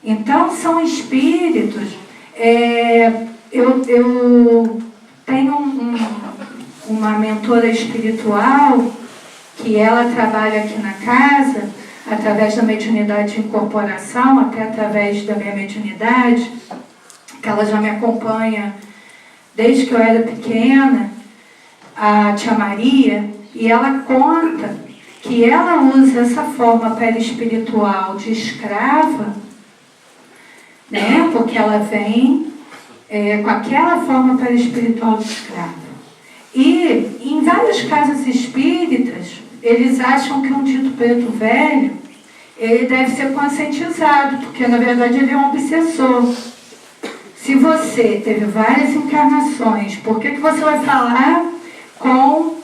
Então, são espíritos. Eu tenho uma mentora espiritual que ela trabalha aqui na casa, através da mediunidade de incorporação, até através da minha mediunidade, que ela já me acompanha desde que eu era pequena, a tia Maria, e ela conta que ela usa essa forma perispiritual de escrava, né, porque ela vem com aquela forma perispiritual de escrava. E em várias casas espíritas, eles acham que um dito preto velho, ele deve ser conscientizado, porque na verdade ele é um obsessor. Se você teve várias encarnações, por que você vai falar com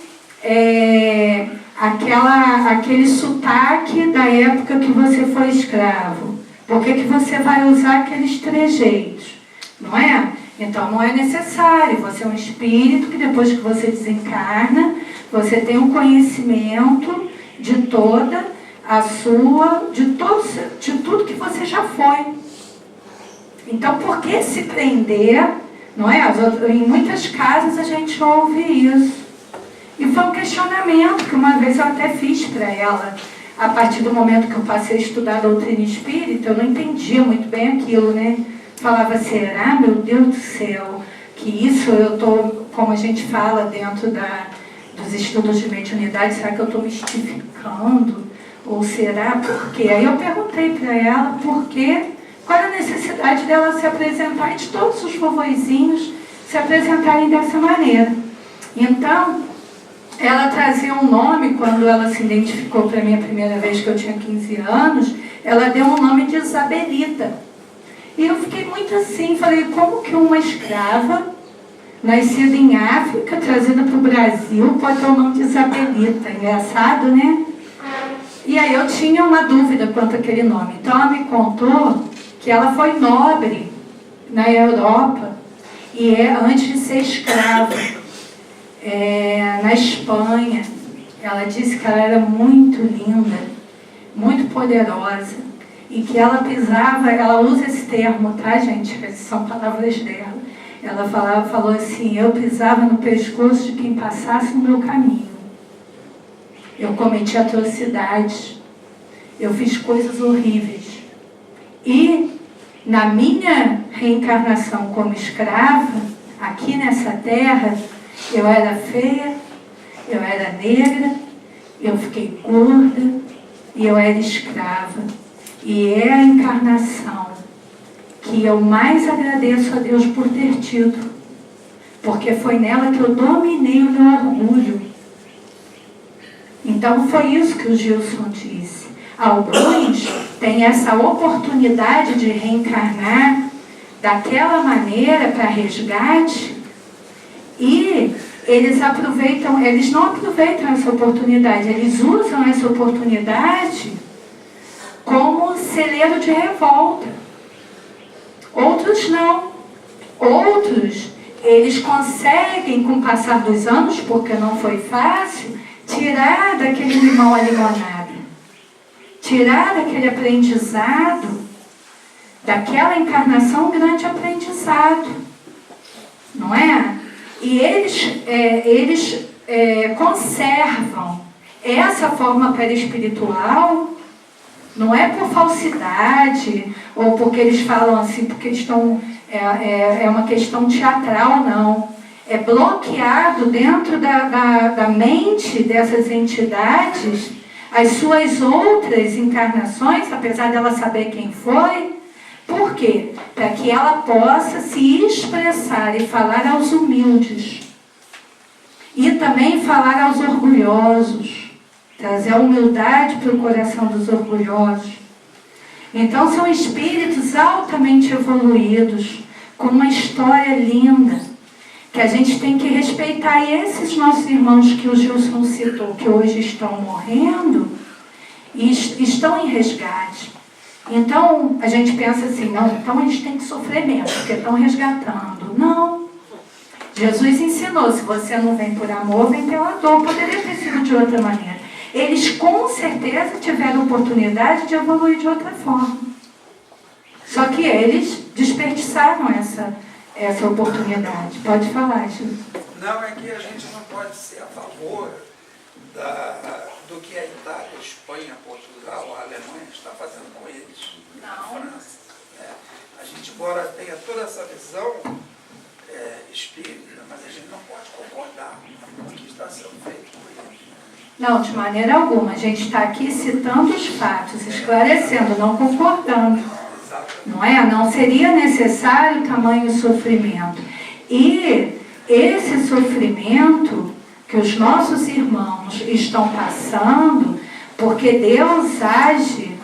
aquele sotaque da época que você foi escravo? Por que você vai usar aqueles trejeitos? Não é? Então não é necessário. Você é um espírito que depois que você desencarna, você tem um conhecimento de toda a sua, de tudo que você já foi. Então, por que se prender? Não é? Em muitas casas a gente ouve isso. E foi um questionamento que uma vez eu até fiz para ela. A partir do momento que eu passei a estudar a doutrina espírita, eu não entendia muito bem aquilo, né? Falava, será, meu Deus do céu, que isso eu estou, como a gente fala dentro dos estudos de mediunidade, será que eu estou mistificando? Ou será por quê? Aí eu perguntei para ela por quê. Qual a necessidade dela se apresentar e de todos os vovozinhos se apresentarem dessa maneira? Então, ela trazia um nome, quando ela se identificou para mim a primeira vez que eu tinha 15 anos, ela deu um nome de Isabelita. E eu fiquei muito assim, falei, como que uma escrava, nascida em África, trazida para o Brasil, pode ter o nome de Isabelita? Engraçado, né? E aí eu tinha uma dúvida quanto àquele nome. Então ela me contou que ela foi nobre na Europa, e antes de ser escrava, na Espanha, ela disse que ela era muito linda, muito poderosa, e que ela pisava, ela usa esse termo, tá, gente? São palavras dela. Ela falou assim: eu pisava no pescoço de quem passasse no meu caminho. Eu cometi atrocidades, eu fiz coisas horríveis. E na minha reencarnação como escrava, aqui nessa terra, eu era feia, eu era negra, eu fiquei gorda e eu era escrava. E é a encarnação que eu mais agradeço a Deus por ter tido, porque foi nela que eu dominei o meu orgulho. Então foi isso que o Gilson disse. Alguns têm essa oportunidade de reencarnar daquela maneira para resgate e eles não aproveitam essa oportunidade, eles usam essa oportunidade como celeiro de revolta. Outros não. Outros, eles conseguem, com o passar dos anos, porque não foi fácil, tirar daquele limão a limonada. Tirar daquele aprendizado, daquela encarnação, um grande aprendizado. Não é? E eles conservam essa forma perispiritual. Não é por falsidade, ou porque eles falam assim, porque eles estão... É uma questão teatral, não. É bloqueado dentro da mente dessas entidades as suas outras encarnações, apesar dela saber quem foi. Por quê? Para que ela possa se expressar e falar aos humildes. E também falar aos orgulhosos. Trazer a humildade para o coração dos orgulhosos. Então são espíritos altamente evoluídos, com uma história linda, que a gente tem que respeitar. E esses nossos irmãos que o Gilson citou, que hoje estão morrendo, e estão em resgate. Então a gente pensa assim, não, então eles têm que sofrer menos, porque estão resgatando. Não. Jesus ensinou, se você não vem por amor, vem pela dor. Poderia ter sido de outra maneira. Eles com certeza tiveram oportunidade de evoluir de outra forma. Só que eles desperdiçaram essa oportunidade. Pode falar, Gil. Não, é que a gente não pode ser a favor do que a Itália, a Espanha, Portugal, a Alemanha está fazendo com eles. Não. A França. A gente, embora tenha toda essa visão espírita, mas a gente não pode concordar com o que está sendo feito com eles. Não, de maneira alguma. A gente está aqui citando os fatos, esclarecendo, não concordando. Não é? Não seria necessário tamanho sofrimento. E esse sofrimento que os nossos irmãos estão passando, porque Deus age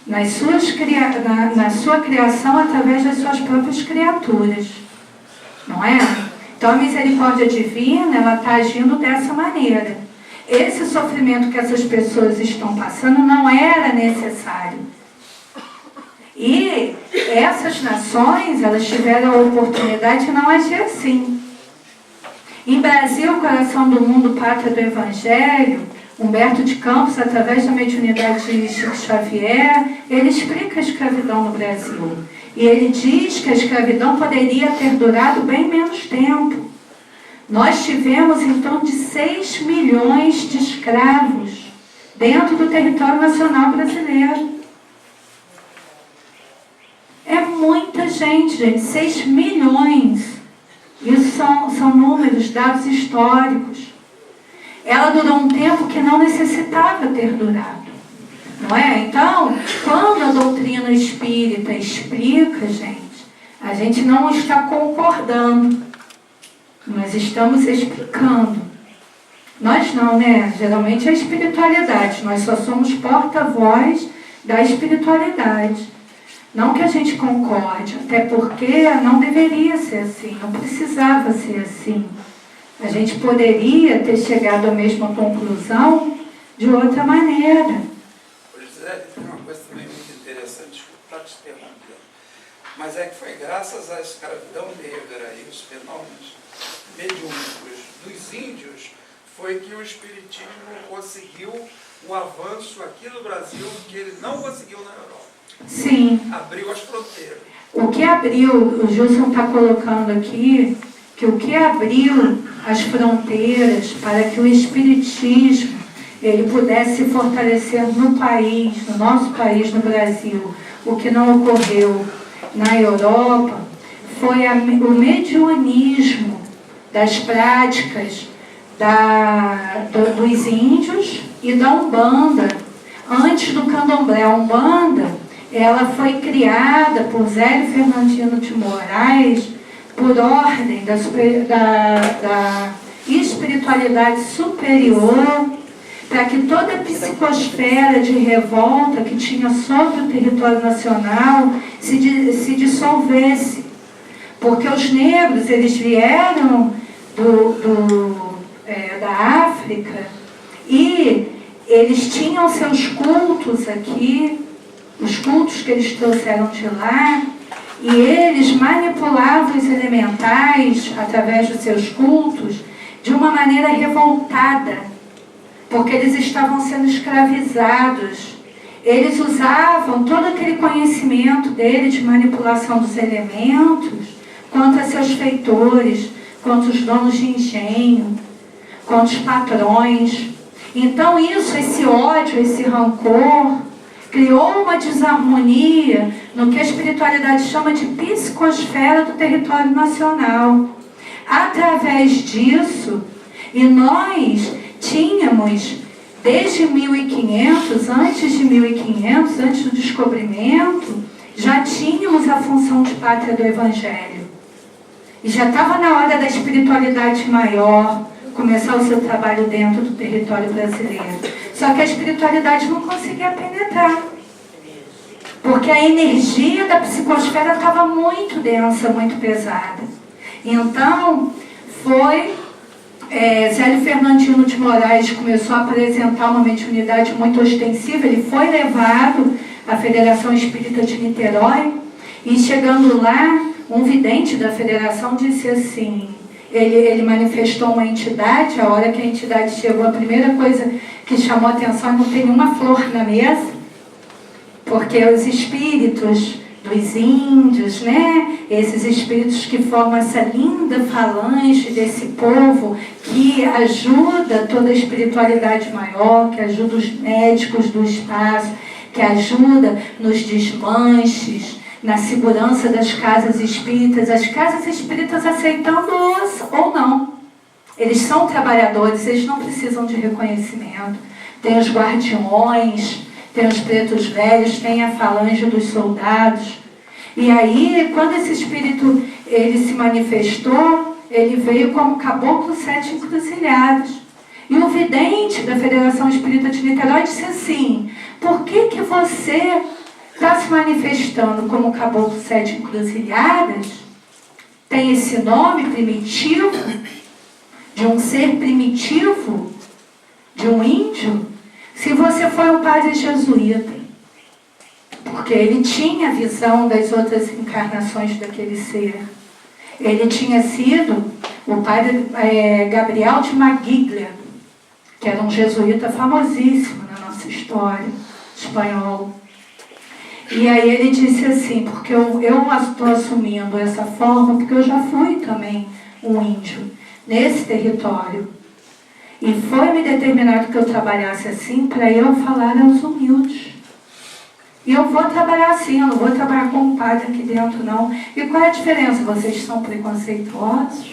na sua criação através das suas próprias criaturas. Não é? Então a misericórdia divina, ela está agindo dessa maneira. Esse sofrimento que essas pessoas estão passando não era necessário. E essas nações, elas tiveram a oportunidade de não agir assim. Em Brasil, Coração do Mundo, Pátria do Evangelho, Humberto de Campos, através da mediunidade de Chico Xavier, ele explica a escravidão no Brasil. E ele diz que a escravidão poderia ter durado bem menos tempo. Nós tivemos em torno de 6 milhões de escravos dentro do território nacional brasileiro. É muita gente, 6 milhões. Isso são números, dados históricos. Ela durou um tempo que não necessitava ter durado. Não é? Então, quando a doutrina espírita explica, a gente não está concordando. Nós estamos explicando. Nós não, né? Geralmente é a espiritualidade. Nós só somos porta-voz da espiritualidade. Não que a gente concorde, até porque não deveria ser assim, não precisava ser assim. A gente poderia ter chegado à mesma conclusão de outra maneira. Pois é, tem uma coisa também muito interessante, desculpa estar te interrompendo, mas é que foi graças à escravidão negra e os fenômenos mediúnicos dos índios foi que o Espiritismo conseguiu um avanço aqui no Brasil que ele não conseguiu na Europa. Sim. Abriu as fronteiras. O que abriu, o Gilson está colocando aqui, que o que abriu as fronteiras para que o Espiritismo ele pudesse se fortalecer no país, no nosso país, no Brasil, o que não ocorreu na Europa, foi o mediunismo das práticas dos índios e da Umbanda. Antes do Candomblé, a Umbanda, ela foi criada por Zélio Fernandino de Moraes por ordem da espiritualidade superior, para que toda a psicosfera de revolta que tinha sobre o território nacional se dissolvesse. Porque os negros, eles vieram da África e eles tinham seus cultos aqui, os cultos que eles trouxeram de lá, e eles manipulavam os elementais através dos seus cultos de uma maneira revoltada, porque eles estavam sendo escravizados. Eles usavam todo aquele conhecimento deles de manipulação dos elementos contra seus feitores, contra os donos de engenho, contra os patrões. Então esse ódio, esse rancor, criou uma desarmonia no que a espiritualidade chama de psicosfera do território nacional. Através disso, e nós tínhamos, desde 1500, antes de 1500, antes do descobrimento, já tínhamos a função de pátria do Evangelho. E já estava na hora da espiritualidade maior começar o seu trabalho dentro do território brasileiro. Só que a espiritualidade não conseguia penetrar, porque a energia da psicosfera estava muito densa, muito pesada. Então, foi Zélio Fernandino de Moraes começou a apresentar uma mediunidade muito ostensiva. Ele foi levado à Federação Espírita de Niterói e, chegando lá, um vidente da federação disse assim, ele manifestou uma entidade. A hora que a entidade chegou, a primeira coisa que chamou a atenção é não ter nenhuma flor na mesa, porque os espíritos dos índios, né? Esses espíritos que formam essa linda falange desse povo que ajuda toda a espiritualidade maior, que ajuda os médicos do espaço, que ajuda nos desmanches, na segurança das casas espíritas, as casas espíritas aceitando-os ou não. Eles são trabalhadores, eles não precisam de reconhecimento. Tem os guardiões, tem os pretos velhos, tem a falange dos soldados. E aí, quando esse espírito ele se manifestou, ele veio como caboclo 7 encruzilhadas. E o vidente da Federação Espírita de Niterói disse assim, por que você está se manifestando como caboclo 7 encruzilhadas? Tem esse nome primitivo, de um ser primitivo, de um índio, se você foi um padre jesuíta. Porque ele tinha a visão das outras encarnações daquele ser. Ele tinha sido o padre Gabriel de Magiglia, que era um jesuíta famosíssimo na nossa história, espanhol. E aí ele disse assim, porque eu estou assumindo essa forma, porque eu já fui também um índio nesse território. E foi-me determinado que eu trabalhasse assim para eu falar aos humildes. E eu vou trabalhar assim, eu não vou trabalhar como padre aqui dentro, não. E qual é a diferença? Vocês são preconceituosos?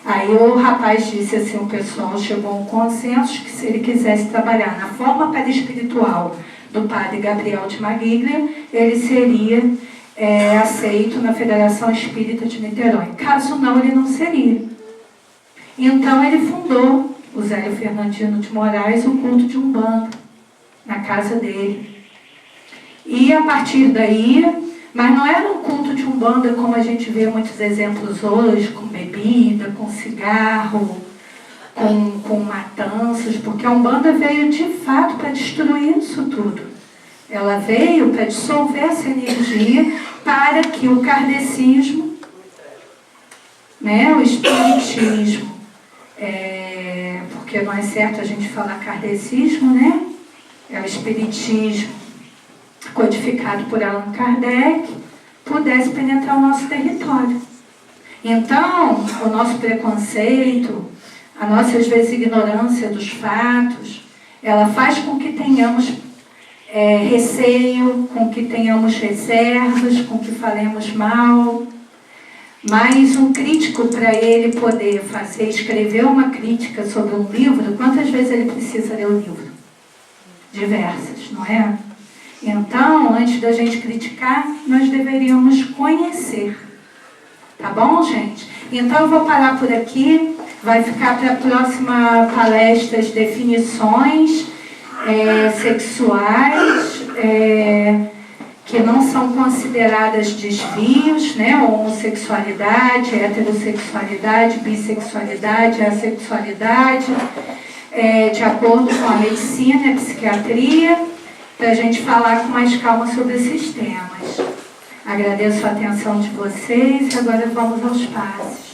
Aí o rapaz disse assim, o pessoal chegou a um consenso que se ele quisesse trabalhar na forma perispiritual do padre Gabriel de Magiglia, ele seria aceito na Federação Espírita de Niterói. Caso não, ele não seria. Então ele fundou, o Zélio Fernandino de Moraes, o culto de Umbanda, na casa dele. E a partir daí, mas não era um culto de Umbanda como a gente vê muitos exemplos hoje, com bebida, com cigarro, com matanças, porque a Umbanda veio de fato para destruir isso tudo. Ela veio para dissolver essa energia para que o kardecismo, né, o espiritismo, porque não é certo a gente falar kardecismo, né? É o espiritismo codificado por Allan Kardec, pudesse penetrar o nosso território. Então, o nosso preconceito, a nossa, às vezes, ignorância dos fatos, ela faz com que tenhamos receio, com que tenhamos reservas, com que falemos mal. Mas um crítico, para ele poder escrever uma crítica sobre um livro, quantas vezes ele precisa ler o livro? Diversas, não é? Então, antes da gente criticar, nós deveríamos conhecer. Tá bom, gente? Então, eu vou parar por aqui. Vai ficar para a próxima palestra as definições sexuais que não são consideradas desvios, né? Homossexualidade, heterossexualidade, bissexualidade, assexualidade, de acordo com a medicina e a psiquiatria, para a gente falar com mais calma sobre esses temas. Agradeço a atenção de vocês e agora vamos aos passos.